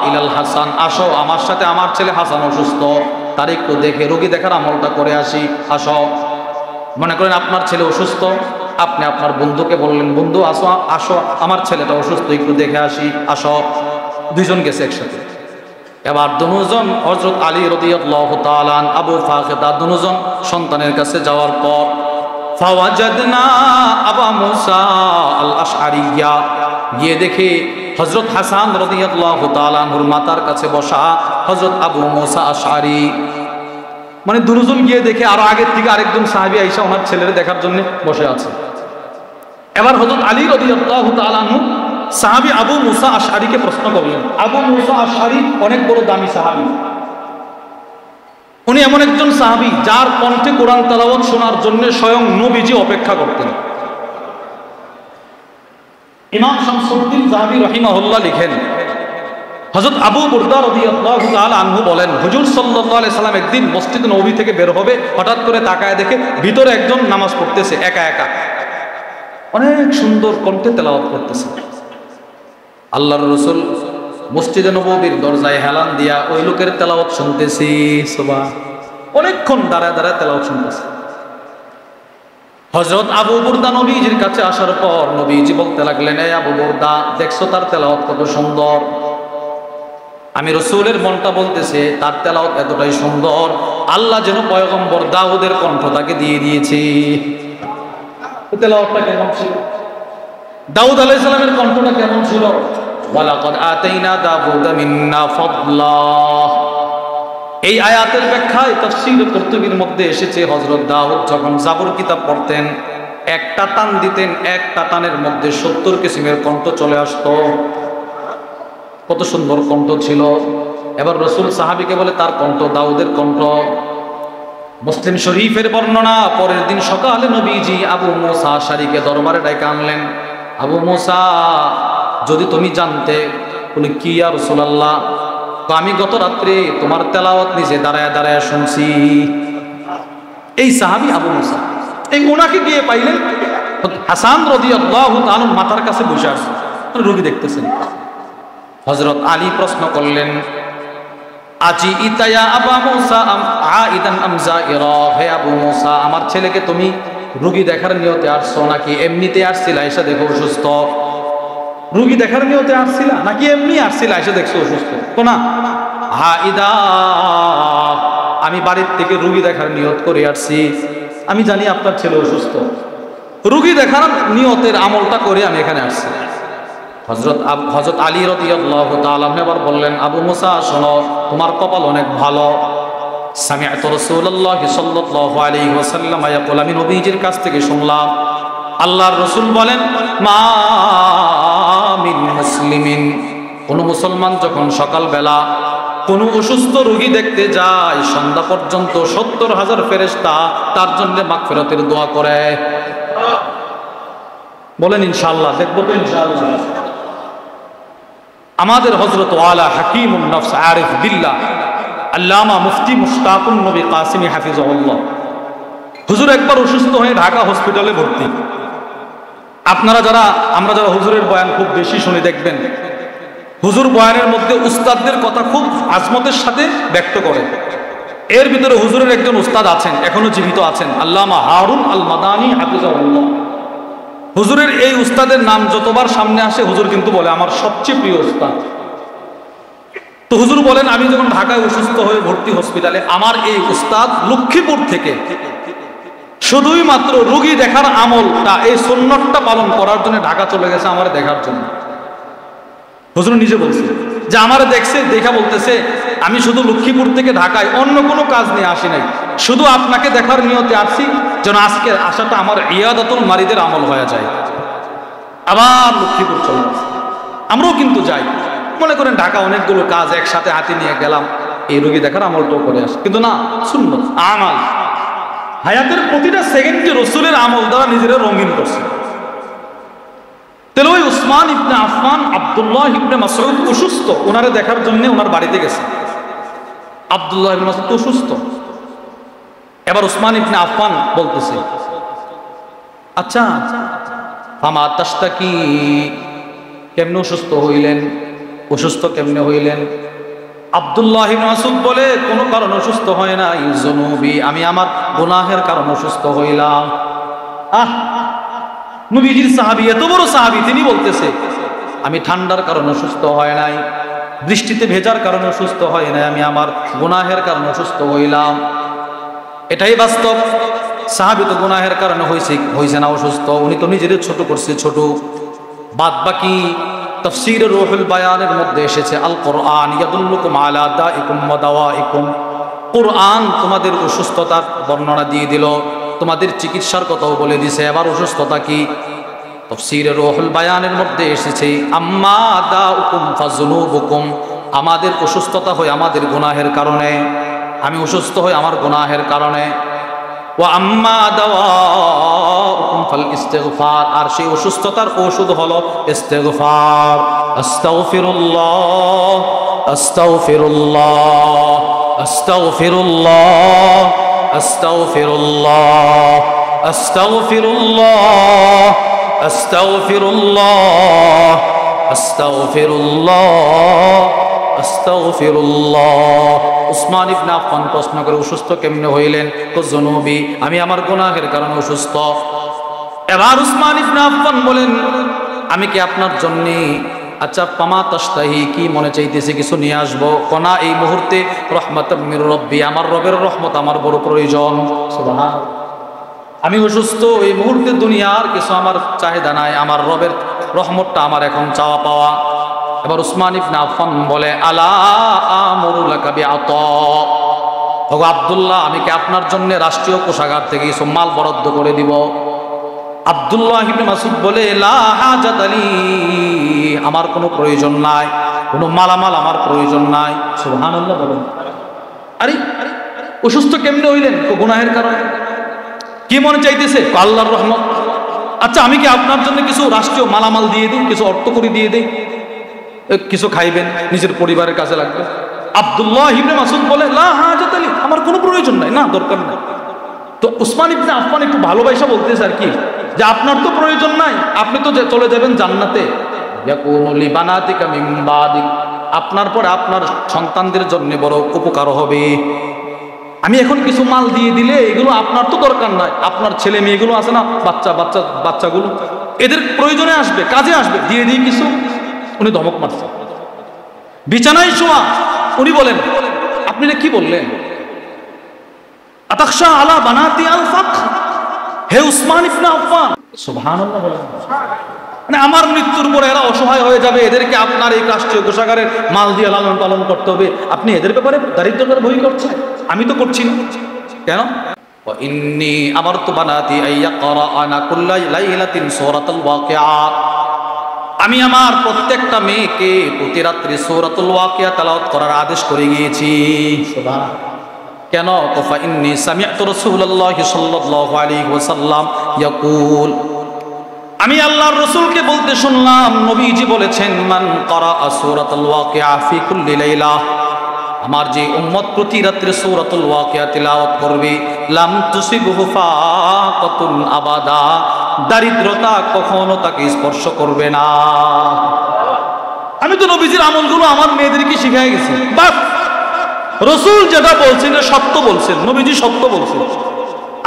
ইলাল হাসান, আসো আমার সাথে, আমার ছেলে হাসান অসুস্থ, তার একটু দেখে রোগী দেখার আমলটা করে আসি, আসো। মনে করেন আপনার ছেলে অসুস্থ, আপনি আপনার বন্ধুকে বললেন, বন্ধু আসো, আসো আমার ছেলেটা অসুস্থ, একটু দেখে আসি, আসো। দুইজন গেছে একসাথে। এবার দুজন, হযরত আলী রাদিয়াল্লাহু তাআলা আবু ফাখিদা, দুজন সন্তানের কাছে যাওয়ার পর, ফাওয়াজাদনা আবু মুসা আল আশআরিয়া, গিয়ে দেখে হযরত হাসান রাদিয়াল্লাহু তাআলা আনহুর মাতার কাছে বসা হযরত আবু মুসা আশআরি। মানে দুজন গিয়ে দেখে আরো আগের থেকে আরেকজন সাহাবী আয়েশা ওনার ছেলের দেখার জন্য বসে আছে। এবার হযরত আলী রাদিয়াল্লাহু তাআলা আনহু সাহাবী আবু মুসা আশআরিকে প্রশ্ন করলেন। আবু মুসা আশআরি অনেক বড় দামি সাহাবী। উনি এমন একজন সাহাবী যার কণ্ঠে কোরআন তেলাওয়াত শোনার জন্য স্বয়ং নবীজি অপেক্ষা করতেন। ইমাম শামসুদ্দিন যাহাবী রাহিমাহুল্লাহ লিখেন, হযরত আবু বুরদা রাদিয়াল্লাহু তাআলা আনহু বলেন, হুজুর সাল্লাল্লাহু আলাইহি সাল্লাম একদিন মসজিদ নববী থেকে বের হবে, হঠাৎ করে তাকায় দেখে ভিতরে একজন নামাজ পড়তেছে একা একা, অনেক সুন্দর কণ্ঠে তেলাওয়াত করতেছে। আল্লাহর রাসূল মসজিদে নববীর দরজায় হেলান দিয়া ওই লোকের তেলাওয়াত শুনতেছি, সুবহান, অনেকক্ষণ দাঁড়ায় দাঁড়ায় তেলাওয়াত শুনতেছে। হযরত আবু বুরদা নবীজির কাছে আসার পর নবীজি বলতে লাগলেন, এই আবু বুরদা, দেখছো তার তেলাওয়াত কত সুন্দর? আমি রাসূলের মনটা বলতেছে তার তেলাওয়াত এতটাই সুন্দর, আল্লাহ যেন পয়গম্বর দাউদের কণ্ঠ তাকে দিয়ে দিয়েছে। তেলাওয়াতটা কেমন ছিল? দাউদ আলাইহিস সালামের কণ্ঠটা কেমন ছিল? ওয়ালাকাদ আতাইনা দাউদা মিন্না ফাদলা। এই আয়াতের ব্যাখ্যায় তাফসীর কুরতুবীর মধ্যে এসেছে, হযরত দাউদ যখন জাবুর কিতাব পড়তেন, একটা টান দিতেন, একটা টানের মধ্যে 70 কিসিমের কণ্ঠ চলে আসতো। কত সুন্দর কণ্ঠ ছিল। এবার রাসূল সাহাবীকে বলে তার কণ্ঠ দাউদের কণ্ঠ। মুসলিম শরীফের বর্ণনা, পরের দিন সকালে নবীজি আবু মুসা আশআরিকে দরবারে ডেকে আনলেন। আবু মুসা, যদি তুমি জানতে। বলে কি ইয়া রাসূলুল্লাহ? আমি গত রাত্রে তোমার তেলাওয়াত নিজে দাঁড়ায় দাঁড়ায় শুনছি। এই সাহাবী আবু মুসা, এই ওনাকে গিয়ে পাইলেন হাসান রাদিয়াল্লাহু তাআলা মাথার কাছে বসে আছে, রোগী দেখতেছেন। হযরত আলী প্রশ্ন করলেন, আজি ইতায়া আবু মুসা আইদান আম জাইরা, হে আবু মুসা, আমার ছেলেকে তুমি রোগী দেখার নিয়তে আসছো নাকি এমনিতে আসছিলা এসে দেখো অসুস্থ? রোগী দেখার নিয়তে আসছিলা নাকি এমনি আসছিলা এসে দেখছো অসুস্থ? তো না, হাইদা, আমি বাড়ির থেকে রোগী দেখার নিয়ত করে আসছি, আমি জানি আপনার ছেলে অসুস্থ, রোগী দেখার নিয়তের আমলটা করে আমি এখানে আসছি। হযরত আলী রাদিয়াল্লাহু তাআলা আবার বললেন, আবু মুসা, শোনো, তোমার কপাল অনেক ভালো। সামি'তু রাসূলুল্লাহ সাল্লাল্লাহু আলাইহি ওয়াসাল্লাম ইয়াকুল, আমি নবীজির কাছ থেকে শুনলাম আল্লাহর রাসূল বলেন, মা মিন মুসলিমিন, কোন মুসলমান যখন সকালবেলা কোন অসুস্থ রোগী দেখতে যায়, সন্ধ্যা পর্যন্ত 70,000 ফেরেশতা তার জন্য মাগফিরাতের দোয়া করে। বলেন ইনশাআল্লাহ, দেখবো তো ইনশাআল্লাহ। আমাদের হযরত ওয়ালা হাকিমুন নফস আরিফ বিল্লাহ আল্লামা মুফতি মুশতাকুন নবী কাসিমি হাফিজাহুল্লাহ, হুজুর একবার অসুস্থ হয়ে ঢাকা হসপিটালে ভর্তি। আমরা যারা হুজুরের বয়ান খুব বেশি শুনে দেখবেন, হুজুর বয়ানের মধ্যে উস্তাদদের কথা খুব আজমতের সাথে ব্যক্ত করে। এর ভিতরে হুজুরের একজন উস্তাদ আছেন, এখনো জীবিত আছেন, আল্লামা হারুন আল মাদানী হাফিজাহুল্লাহ। হুজুরের এই উস্তাদের নাম যতবার সামনে আসে হুজুর কিন্তু বলে আমার সবচেয়ে প্রিয় উস্তাদ। তো হুজুর বলেন, আমি যখন ঢাকায় অসুস্থ হয়ে ভর্তি হসপিটালে, আমার এই উস্তাদ লক্ষ্মীপুর থেকে শুধুই মাত্র রোগী দেখার আমলটা, এই সুন্নতটা পালন করার জন্য ঢাকা চলে গেছে আমার দেখার জন্য। হুজুর নিজে বলছে যে আমার দেখছে, দেখা বলতেছে আমি শুধু লক্ষ্মীপুর থেকে ঢাকায় অন্য কোনো কাজ নিয়ে আসি নাই, শুধু আপনাকে দেখার নিয়তে আসছি, যেন আজকের আশাটা আমার ইয়াদাতুল মারিদের আমল হয়ে যায়। আবার লক্ষ্মীপুর চলে আসছে। আমরাও কিন্তু যাই, মনে করেন ঢাকা অনেকগুলো কাজ একসাথে হাতে নিয়ে গেলাম, এই রোগী দেখার আমলটাও করে আসে, কিন্তু না, সুন্নত আমাল। হায়াতের প্রতিটা সেকেন্ডে রসুলের আমল দ্বারা নিজেরা রঙিন করছে। তাহলে ওই উসমান ইবনে আফফান, আব্দুল্লাহ ইবনে মাসউদ অসুস্থ, ওনারে দেখার জন্য ওনার বাড়িতে গেছে। আব্দুল্লাহ ইবনে মাসউদ অসুস্থ। এবার উসমান ইবনে আফফান বলতেছে, আচ্ছা ফামা তাশতাকি, কেমনে অসুস্থ হইলেন, অসুস্থ কেমনে হইলেন? আব্দুল্লাহ ইবনে মাসউদ বলে, কোনো কারণে অসুস্থ হয় না, যুনুবি, আমি আমার গুনাহের কারণে অসুস্থ হইলাম। নবীজির সাহাবী, এত বড় সাহাবী, তিনি বলতেছে আমি ঠান্ডার কারণে অসুস্থ হয় নাই, বৃষ্টিতে ভেজার কারণে অসুস্থ হয় নাই, আমি আমার গুনাহের কারণে অসুস্থ হইলাম। এটাই বাস্তব। সাহাবী তো গুনাহের কারণে হয়েছে না অসুস্থ, উনি তো নিজেদের ছোট করছে, ছোট। বাদ বাকি তাফসীর রুহুল বায়ানের মধ্যে এসেছে, আল কোরআন ইয়াদুল্লুকুম আলা দাইকুম ওয়া দাওয়াইকুম, কোরআন তোমাদের অসুস্থতার বর্ণনা দিয়ে দিল, তোমাদের চিকিৎসার কথাও বলে দিছে। এবার অসুস্থতা কি? তাফসীর রুহুল বায়ানের মধ্যে এসেছে, আম্মা দাউকুম ফাযুনুবুকুম, আমাদের অসুস্থতা হয় আমাদের গুনাহের কারণে, আমি অসুস্থ হই আমার গুনাহের কারণে। ওয়া আম্মা দাওয়াউকুম ফাল ইস্তিগফার, আর সেই অসুস্থতার ওষুধ হলো ইস্তিগফার। আস্তাগফিরুল্লাহ আস্তাগফিরুল্লাহ আস্তাগফিরুল্লাহ আস্তাগফিরুল্লাহ আস্তাগফিরুল্লাহ আস্তাগফিরুল্লাহ আস্তাগফিরুল্লাহ আস্তাগফিরুল্লাহ। উসমান ইবনে আফফান প্রশ্ন করে, অসুস্থ কেমনে হইলেন? যুনুবি, আমি আমার গুনাহের কারণে অসুস্থ। এবার উসমান ইবনে আফফান বলেন, আমি কি আপনার জন্য, আচ্ছা পামা তাশতাহি, কি মনে চাইতেছে কিছু নিয়ে আসবো? কোনা এই মুহূর্তে রহমাতাম মির রব্বি, আমার রবের রহমত আমার বড় প্রয়োজন। সুবহানাল্লাহ, আমি অসুস্থ, এই মুহূর্তে দুনিয়ার কিছু আমার চাহিদা নাই, আমার রবের রহমতটা আমার এখন চাওয়া পাওয়া। এবার উসমান ইবনে আফফান বলে, আলা আমুরু লাকা বিআতা, ওগো আব্দুল্লাহ, আমি কি আপনার জন্য রাষ্ট্রীয় কোষাগার থেকে কিছু মাল বরাদ্দ করে দিব? আব্দুল্লাহ ইবনে মাসউদ বলে, লা হাজাত লি, আমার কোনো প্রয়োজন নাই, কোনো মালামাল আমার প্রয়োজন নাই। সুবহানাল্লাহ বলেন। আরে অসুস্থ কেমনে হইলেন? গুনাহের কারণে। কি মনে চাইতেছে? আল্লাহর রহমত। আচ্ছা আমি কি আপনার জন্য কিছু রাষ্ট্রীয় মালামাল দিয়ে দিই, কিছু অর্থ করে দিয়ে দিই, কিছু খাইবেন, নিজের পরিবারের কাজে লাগবে? আব্দুল্লাহ ইবনে মাসউদ বলে, লা হাজাত লি, আমার কোনো প্রয়োজন নাই, না দরকার নাই। তো উসমান ইবনে আফফান একটু ভালোবাসা বলতেছে আর কি, যে আপনার তো প্রয়োজন নাই, আপনি তো চলে যাবেন জান্নাতে, ইয়াকুনু লিবানাতিকা মিন বাদিক, আপনার পর আপনার সন্তানদের জন্য বড় উপকার হবে। আমি এখন কিছু মাল দিয়ে দিলে এগুলো আপনার তো দরকার নাই, আপনার ছেলে মেয়েগুলো আছে না, বাচ্চাগুলো, এদের প্রয়োজনে আসবে, কাজে আসবে, দিয়ে দিই কিছু। উনি ধমক মারছে। বিছানায় শোয়া, উনি বলেন, আপনি না কি বললেন? আতাখশা আলা বানাতি আল ফাখ, হে উসমান ইবনে আফফান, সুবহানাল্লাহ বলেন। মানে আমার মৃত্যুর পরে এরা অসহায় হয়ে যাবে, এদেরকে আপনার এই রাষ্ট্রীয় কোষাগারের মাল দিয়ে লালন পালন করতে হবে, আপনি এদের ব্যাপারে দারিদ্রতার ভয় করছেন? আমি তো করছি না। কেন? ইন্নী আমারতু বানাতি আইয়াকরাআনা কুল্লা লাইলাতিন সূরাতুল ওয়াকিআ, আমি আমার প্রত্যেকটা মেয়েকে প্রতি রাত্রি সূরাতুল ওয়াকিয়া তেলাওয়াত করার আদেশ করে গিয়েছি। সুবহানাল্লাহ। কেন? কফা ইন্নী সামি'তু রাসূলুল্লাহি সাল্লাল্লাহু আলাইহি ওয়াসাল্লাম ইয়াকুল, আমি আল্লাহর রাসূলকে বলতে শুনলাম, নবীজি বলেছেন, মান ক্বারাআ সূরাতুল ওয়াকিয়া ফি কুল্লি লাইলা, আমার যে উম্মত প্রতি রাত্রে সূরাতুল ওয়াকিয়া তিলাওয়াত করবে, লাম তুসিবহু ফাকাতুন আবাদা, দারিদ্রতা কখনো তাকে স্পর্শ করবে না। আমি তো নবীজির আমলগুলো আমার মেয়েদেরকে শিখাই গেছি। বাস, রসুল যেটা বলছেন সত্য বলছেন, নবীজি সত্য বলছেন।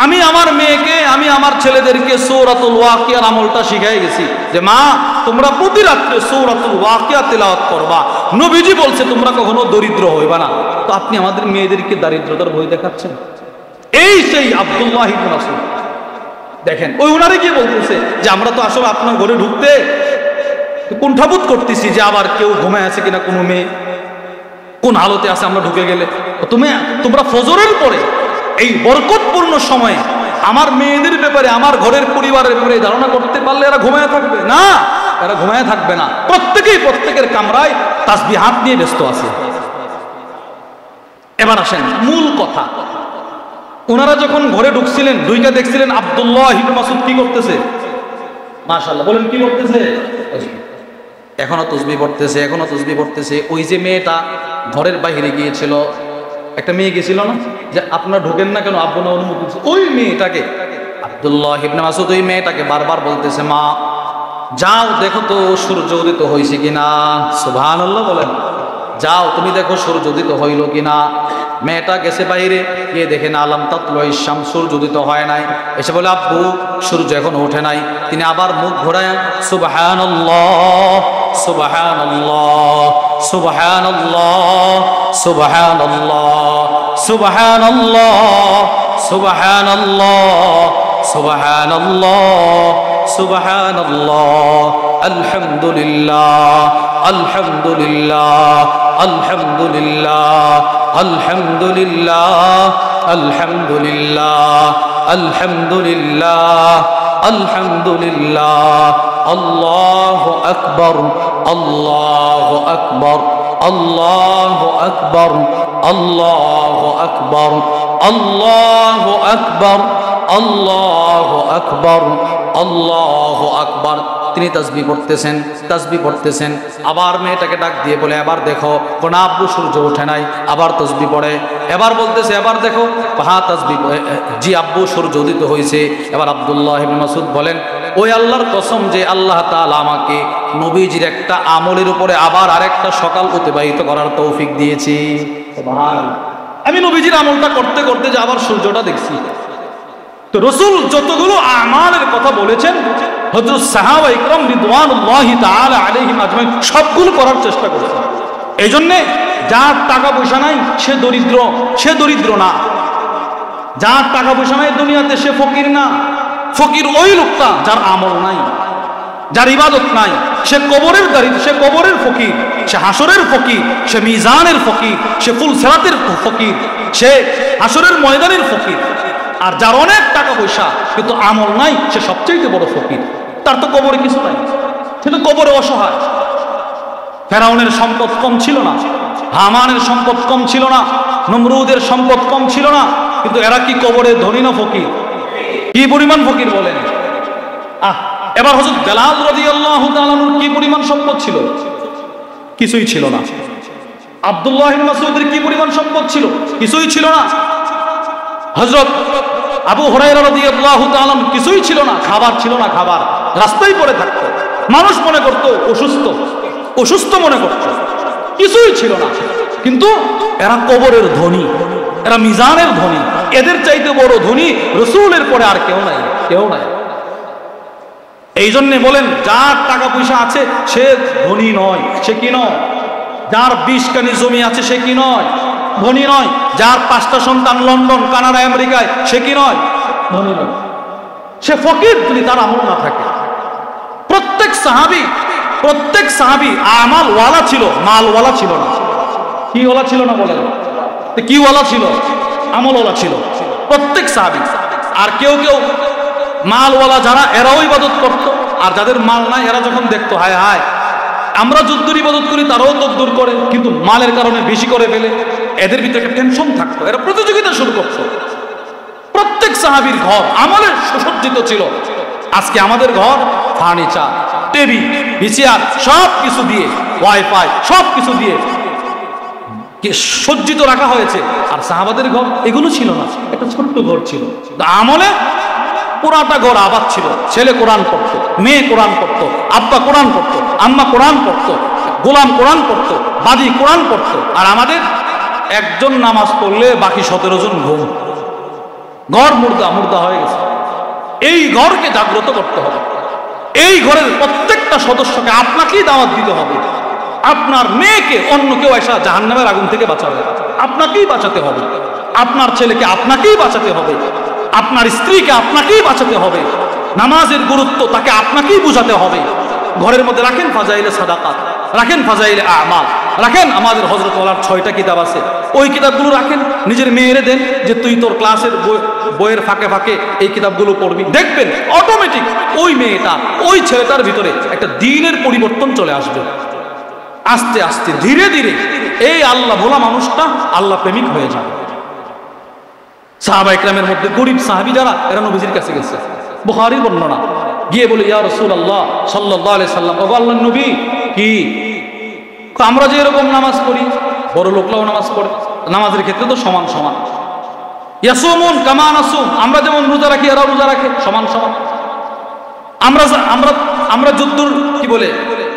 আমি আমার মেয়েকে, আমি আমার ছেলেদেরকে সূরাতুল ওয়াকিয়ার আমলটা শিখাই গেছি যে মা তোমরা প্রতি রাত্রে সূরাতুল ওয়াকিয়া তেলাওয়াত করবা। নবীজি বলছে তোমরা কখনো দরিদ্র হইবা না। তো আপনি আমাদের মেয়েদেরকে দারিদ্রতার ভয় দেখাচ্ছেন। এই সেই আব্দুল্লাহ ইবনে মাসউদ দেখেন, ওই ওনারে গিয়ে বলতেছে যে আমরা তো আসলে আপনার ঘরে ঢুকতে কুণ্ঠাবোধ করতেছি যে আবার কেউ ঘুমায় আছে কিনা, কোনো মেয়ে কোন হালতে আছে আমরা ঢুকে গেলে। তোমরা ফজরের পরে এই বরকতপূর্ণ সময়ে আমার মেয়েদের ব্যাপারে, আমার ঘরের পরিবারের ব্যাপারে ধারণা করতে পারলে এরা ঘুমায় থাকবে না, এরা ঘুমায় থাকবে না। প্রত্যেকেই প্রত্যেকের কামরায় তাসবিহ হাত নিয়ে ব্যস্ত আছে। এবার আসেন মূল কথা। ওনারা যখন ঘরে ঢুকছিলেন, ঢুইকা দেখছিলেন আব্দুল্লাহ ইবনে মাসউদ কি করতেছে। মাশাআল্লাহ, বলেন কি করতেছে? এখনো তাসবিহ পড়তেছে, এখনো তাসবিহ পড়তেছে। ওই যে মেয়েটা ঘরের বাইরে গিয়েছিল, একটা মেয়ে গেছিল না যে আপনারা ঢোকেন না কেন, আব্বু না অনুমতি দিচ্ছে, ওই মেয়েটাকে আব্দুল্লাহ ইবনে মাসউদ ওই মেয়েটাকে বারবার বলতেছে মা যাও দেখো তো সূর্য উদিত হয়েছে কিনা। সুবহানাল্লাহ বলেন, যাও তুমি দেখো সূর্য উদিত হইল কিনা। মেয়েটা গেছে বাইরে, গিয়ে দেখে না আলাম তাতলুইশ শামস, সূর্য উদিত হয় নাই। এসে বলে আব্বু সূর্য এখনো ওঠে নাই। তিনি আবার মুখ ঘোরায় সুবহানাল্লাহ সুবহানাল্লাহ সুবহানাল্লাহ সুবহানাল্লাহ সুবহানাল্লাহ সুবহানাল্লাহ সুবহানাল্লাহ সুবহানাল্লাহ আলহামদুলিল্লাহ আলহামদুলিল্লাহ আলহামদুলিল্লাহ আলহামদুলিল্লাহ আলহামদুলিল্লাহ আলহামদুলিল্লাহ আলহামদুলিল্লাহ আল্লাহু আকবার আল্লাহু আকবার আল্লাহু আকবার আল্লাহু আকবার আল্লাহু আকবার আল্লাহু আকবার আল্লাহু আকবার। তিনি তাসবিহ পড়তেছেন। আবার মেয়েটাকে ডাক দিয়ে বলে এবার দেখো, কোন আব্বু সূর্য ওঠে নাই। আবার তাসবিহ পড়ে, এবার বলতেছে এবার দেখো, হ্যাঁ তাসবিহ, জি আব্বু সূর্য উদিত হয়েছে। এবার আব্দুল্লাহ ইবনে মাসউদ বলেন ওই আল্লাহর কসম যে আল্লাহ তাআলা আমাকে নবীজির একটা আমলের উপরে আবার আরেকটা সকাল অতিবাহিত করার তৌফিক দিয়েছে। সুবহানাল্লাহ, আমি নবীজির আমলটা করতে করতে যে আবার সূর্যটা দেখছি। তো রাসূল যতগুলো আমালের কথা বলেছেন হযরত সাহাবা ইকরাম রিদওয়ানুল্লাহি তাআলা আলাইহিম আজমাইন সবগুলো করার চেষ্টা করেছেন। এই জন্যে যার টাকা পয়সা নাই সে দরিদ্র না। যার টাকা পয়সা নাই দুনিয়াতে সে ফকির না। ফকির ওই লোকটা যার আমল নাই, যার ইবাদত নাই। সে কবরের দারিদ্র, সে কবরের ফকির, সে হাসরের ফকির, সে মিজানের ফকির, সে ফুলসিরাতের ফকির, সে হাসরের ময়দানের ফকির। আর যার অনেক টাকা পয়সা কিন্তু আমল নাই সে সবচেয়ে বড় ফকির। তার তো কবরে কিছু নাই, সে তো কবরে অসহায়। ফেরাউনের সম্পদ কম ছিল না, হামানের সম্পদ কম ছিল না, নমরুদের সম্পদ কম ছিল না, কিন্তু এরা কি কবরে ধনী না ফকির? কি পরিমাণ ফকির বলেন। এবার হযরত বেলাল রাদিয়াল্লাহু তাআলা আনহু কি পরিমাণ সম্পদ ছিল? কিছুই ছিল না। আব্দুল্লাহ ইবনে মাসউদের কি পরিমাণ সম্পদ ছিল? কিছুই ছিল না। হযরত আবু হুরায়রা রাদিয়াল্লাহু তাআলা কিছুই ছিল না, খাবার ছিল না, খাবার রাস্তায় পড়ে থাকতো। মানুষ মনে করতো অসুস্থ মনে করতো, কিছুই ছিল না। কিন্তু এরা কবরের ধনী, এরা মিজানের ধনী। এদের চাইতে বড় ধনী রাসূলের পরে আর কেউ নাই। এই জন্য বলেন যার টাকা পয়সা আছে সে ধনী নয়। সে কি নয়? যার 20 কানি জমি আছে সে কি নয়? ধনী নয়। যার 5টা সন্তান লন্ডন, কানাডা, আমেরিকায় সে কি নয়? ধনী নয়। সে ফকির যদি তার আমল না থাকে। প্রত্যেক সাহাবী আমালওয়ালা ছিল, মালওয়ালা ছিল না। কি ওয়ালা ছিল না বলেন? কি ওয়ালা ছিল? আমলওয়ালা ছিল প্রত্যেক সাহাবী। আর কেউ মালওয়ালা যারা এরাও ইবাদত করত, আর যাদের মাল নাই এরা যখন দেখতো হায় হায় আমরা যদ্দুর ইবাদত করি তারাও তদ্দুর করে, কিন্তু মালের কারণে বেশি করে ফেলে, এদের ভিতরে একটা টেনশন থাকতো। এরা প্রতিযোগিতা শুরু করতো। প্রত্যেক সাহাবীর ঘর আমলের সুসজ্জিত ছিল। আজকে আমাদের ঘর ফার্নিচার, টিভি, ভিসিআর সব কিছু দিয়ে, ওয়াইফাই সব কিছু দিয়ে সজ্জিত রাখা হয়েছে। আর সাহাবাদের ঘর এগুলো ছিল না, একটা ছোট্ট ঘর ছিল। আমলে পুরাটা ঘর আবাদ ছিল। ছেলে কোরআন পড়তো, মেয়ে কোরআন পড়তো, আব্বা কোরআন পড়তো, আম্মা কোরআন পড়তো, গোলাম কোরআন পড়তো, বাদী কোরআন পড়তো, আর আমাদের একজন নামাজ পড়লে বাকি 17 জন ঘুম। ঘর মুর্দা মুর্দা হয়ে গেছে। এই ঘরকে জাগ্রত করতে হবে। এই ঘরের প্রত্যেকটা সদস্যকে আপনাকেই দাওয়াত দিতে হবে। আপনার মেয়েকে অন্য কেউ এসে জাহান্নামের আগুন থেকে বাঁচাবে, আপনাকেই বাঁচাতে হবে। আপনার ছেলেকে আপনাকেই বাঁচাতে হবে। আপনার স্ত্রীকে আপনাকেই বাঁচাতে হবে। নামাজের গুরুত্ব তাকে আপনাকেই বুঝাতে হবে। ঘরের মধ্যে রাখেন ফাজাইলে সাদাকাত, রাখেন ফাজাইলে আমাল, রাখেন আমাদের হযরত ওয়ালার 6টা কিতাব আছে, ওই কিতাবগুলো রাখেন। নিজের মেয়েরে দেন যে তুই তোর ক্লাসের বইয়ের ফাঁকে ফাঁকে এই কিতাবগুলো পড়বি। দেখবেন অটোমেটিক ওই মেয়েটা, ওই ছেলেটার ভিতরে একটা দ্বীনের পরিবর্তন চলে আসবে। আস্তে আস্তে ধীরে ধীরে এই আল্লাহ ভোলা মানুষটা আল্লাহ প্রেমিক হয়ে যাবে। সাহাবা ইকরামের মধ্যে গরিব সাহাবী যারা, এরা নবীজির কাছে গেছে, বুখারীর বর্ণনা, গিয়ে বলে ইয়া রাসূলুল্লাহ সাল্লাল্লাহু আলাইহি সাল্লাম, ও আল্লাহর নবী, কি আমরা যে এরকম নামাজ পড়ি, বড় লোকরাও নামাজ পড়ে, নামাজের ক্ষেত্রে তো সমান সমান। ইয়াসুমুন কামা নাসুম, আমরা যেমন রোজা রাখি এরাও রোজা রাখে, সমান সমান। আমরা আমরা আমরা যদ্দুর কি বলে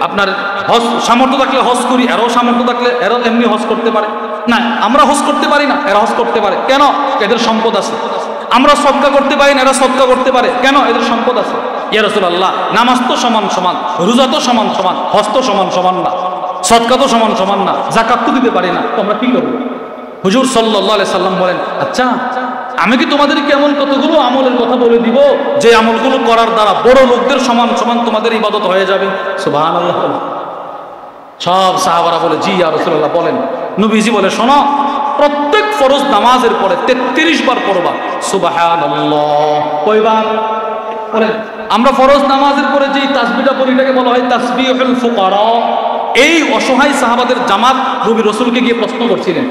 আপনার হজ সামর্থ্য থাকলে হজ করি, এরাও সামর্থ্য থাকলে এরাও এমনি হজ করতে পারে। না, আমরা হজ করতে পারি না, এরা হজ করতে পারে। কেন? এদের সম্পদ আছে। আমরা সদকা করতে পারি না, এরা সদকা করতে পারে। কেন? এদের সম্পদ আছে। ইয়া রাসূলুল্লাহ, নামাজ তো সমান সমান, রোজা তো সমান সমান, হজ তো সমান সমান না, সদকা তো সমান সমান না, যাকাত তো দিতে পারি না, তো আমরা কি করব? হুজুর সাল্লাল্লাহু আলাইহি সাল্লাম বলেন, আচ্ছা আমি কি তোমাদেরকে এমন কতগুলো আমলের কথা বলে দিব যে আমলগুলো করার দ্বারা বড় লোকদের সমান সমান তোমাদের ইবাদত হয়ে যাবে? সুবহানাল্লাহ। সব সাহাবারা বলে, জি ইয়া রাসূলুল্লাহ বলেন। নবীজি বলে, শোনো, প্রত্যেক ফরজ নামাজের পরে 33 বার পড়বা সুবহানাল্লাহ। কয়বার পড়েন? আমরা ফরজ নামাজের পরে যেই তাসবিহটা পড়ি এটাকে বলা হয় তাসবিহুল ফুকারা। এই অসহায় সাহাবাদের জামাত নবী রাসূলকে গিয়ে প্রশ্ন করছিলেন।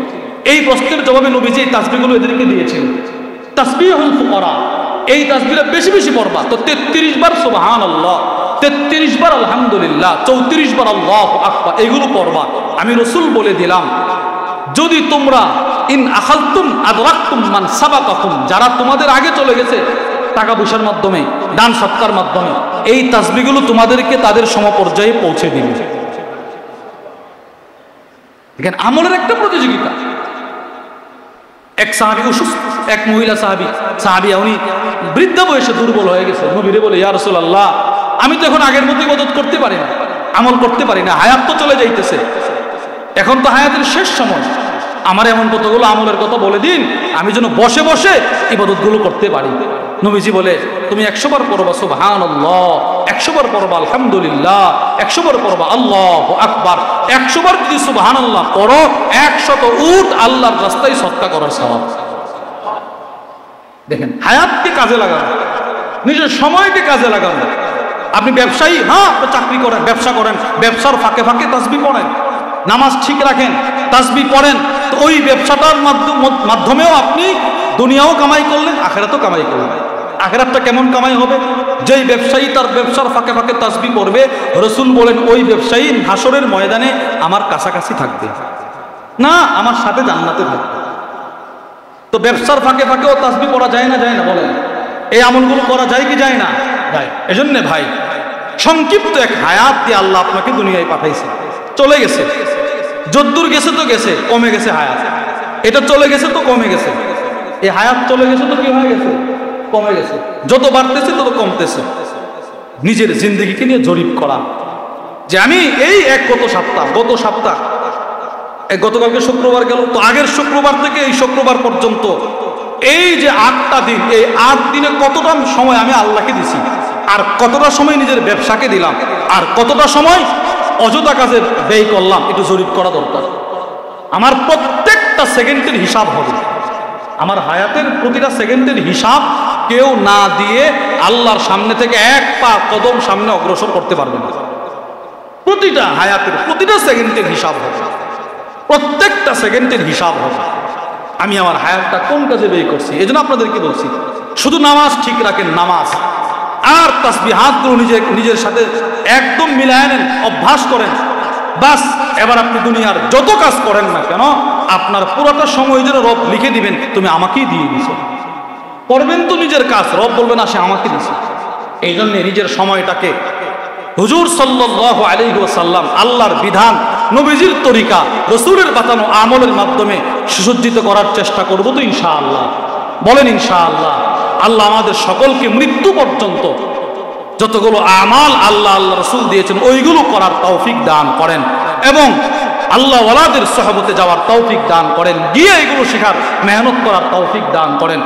এই প্রশ্নের জবাবে নবীজি এই তাসবিহগুলো এদেরকে দিয়েছিলেন। তাসবিহুল ফুকারা, এই তাসবিহটা বেশি বেশি পড়বা। তো 33 বার সুবহানাল্লাহ, 33 বার আলহামদুলিল্লাহ, 34 বার আল্লাহু আকবার, এগুলো পড়বা। আমি রাসূল বলে দিলাম, যদি তোমরা ইন আখালতুম আদরাকতুম মান সাবাকাকুম, যারা তোমাদের আগে চলে গেছে টাকা পয়সার মাধ্যমে, দান সৎকার মাধ্যমে, এই তাসবিহগুলো তোমাদেরকে তাদের সমপর্যায়ে পৌঁছে দিবে। দেখেন আমলের একটা প্রতিযোগিতা। এক সাহাবী অসুস্থ, এক মহিলা সাহাবী উনি বৃদ্ধ বয়সে দুর্বল হয়ে গেছে। নবীরে বলে, ইয়া রাসূলুল্লাহ, আমি তো এখন আগের মতো ইবাদত করতে পারি না, আমল করতে পারি না, হায়াত তো চলে যাইতেছে, এখন তো হায়াতের শেষ সময়, আমার এমন কতগুলো আমলের কথা বলে দিন আমি যেন বসে বসে ইবাদতগুলো করতে পারি। নবীজি বলে, তুমি 100 বার পড়বা সুবহানাল্লাহ, 100 বার পড়বা আলহামদুলিল্লাহ, 100 বার পড়বা আল্লাহু আকবার। 100 বার যদি সুবহানাল্লাহ পড়ো, 100 উট আল্লাহর রাস্তায় সদকা করার সওয়াব। দেখেন, হায়াতকে কাজে লাগানো, নিজের সময়কে কাজে লাগানো। আপনি ব্যবসায়ী, হ্যাঁ আপনি চাকরি করেন, ব্যবসা করেন, ব্যবসার ফাঁকে ফাঁকে তাসবিহ পড়েন, নামাজ ঠিক রাখেন, তাসবিহ পড়েন, তো ওই ব্যবসাটার মাধ্যমেও আপনি দুনিয়াও কামাই করলেন, আখিরাতও কামাই করলেন। আখিরাতটা কেমন কামাই হবে? যেই ব্যবসায়ী তার ব্যবসার ফাঁকে ফাঁকে তাসবিহ পড়বে, রাসূল বলেন ওই ব্যবসায়ী হাসরের ময়দানে আমার কাছাকাছি থাকবে না, আমার সাথে জান্নাতে থাকবে। তো ব্যবসার ফাঁকে ফাঁকেও তাসবিহ পড়া যায় না, যায় না? বলেন, এই আমলগুলো করা যায় কি যায় না? যায়। এজন্য ভাই, সংক্ষিপ্ত এক হায়াত দিয়ে আল্লাহ আপনাকে দুনিয়ায় পাঠাইছে। চলে গেছে, যদ্দূর গেছে তো গেছে, কমে গেছে হায়াত। এটা চলে গেছে তো কমে গেছে, এই হায়াত চলে গেছে তো কি হয়ে গেছে? কমে গেছে। যত বাড়তেছে তত কমতেছে। নিজের জিন্দগিকে নিয়ে জরিপ করা যে আমি এই গত সপ্তাহ গতকালকে শুক্রবার গেল, তো আগের শুক্রবার থেকে এই শুক্রবার পর্যন্ত এই যে 8টা দিন, এই 8 দিনে কতটা সময় আমি আল্লাহকে দিছি, আর কতটা সময় নিজের ব্যবসাকে দিলাম, আর কতটা সময় অযথা কাজে ব্যয় করলাম, একটু জরিপ করা দরকার। আমার প্রত্যেকটা সেকেন্ডের হিসাব হবে। আমার হায়াতের প্রতিটা সেকেন্ডের হিসাব কেউ না দিয়ে আল্লাহর সামনে থেকে এক পা কদম সামনে অগ্রসর করতে পারবে না। প্রতিটা হায়াতের প্রতিটা সেকেন্ডের হিসাব হবে, প্রত্যেকটা সেকেন্ডের হিসাব হবে। আমি আমার হায়াতটা কোন কাজে ব্যয় করছি। এই জন্য আপনাদেরকে বলছি, শুধু নামাজ ঠিক রাখেন, নামাজ আর তাসবিহাতগুলো নিজের সাথে একদম মিলায় নেন, অভ্যাস করেন। বাস, এবার আপনি দুনিয়ার যত কাজ করেন না কেন, আপনার পুরোটা সময় যেন রব লিখে দিবেন তুমি আমাকেই দিয়ে দিছো। করবেন তো নিজের কাজ, রব বলবেন না সে আমাকে দিছে। এই জন্য নিজের সময়টাকে হুজুর সাল্লাল্লাহু আলাইহি ওয়াসাল্লাম আল্লাহর বিধান, নবীজির তরিকা, রাসূলের বাতানো আমলের মাধ্যমে সুসজ্জিত করার চেষ্টা করব তো ইনশাআল্লাহ। বলেন ইনশাআল্লাহ। আল্লাহ আমাদের সকলকে মৃত্যু পর্যন্ত যতগুলো আমাল আল্লাহ রাসূল দিয়েছেন ওইগুলো করার তৌফিক দান করেন এবং আল্লাহ ওয়ালাদের সহবতে যাওয়ার তৌফিক দান করেন, গিয়ে এগুলো শেখার মেহনত করার তৌফিক দান করেন।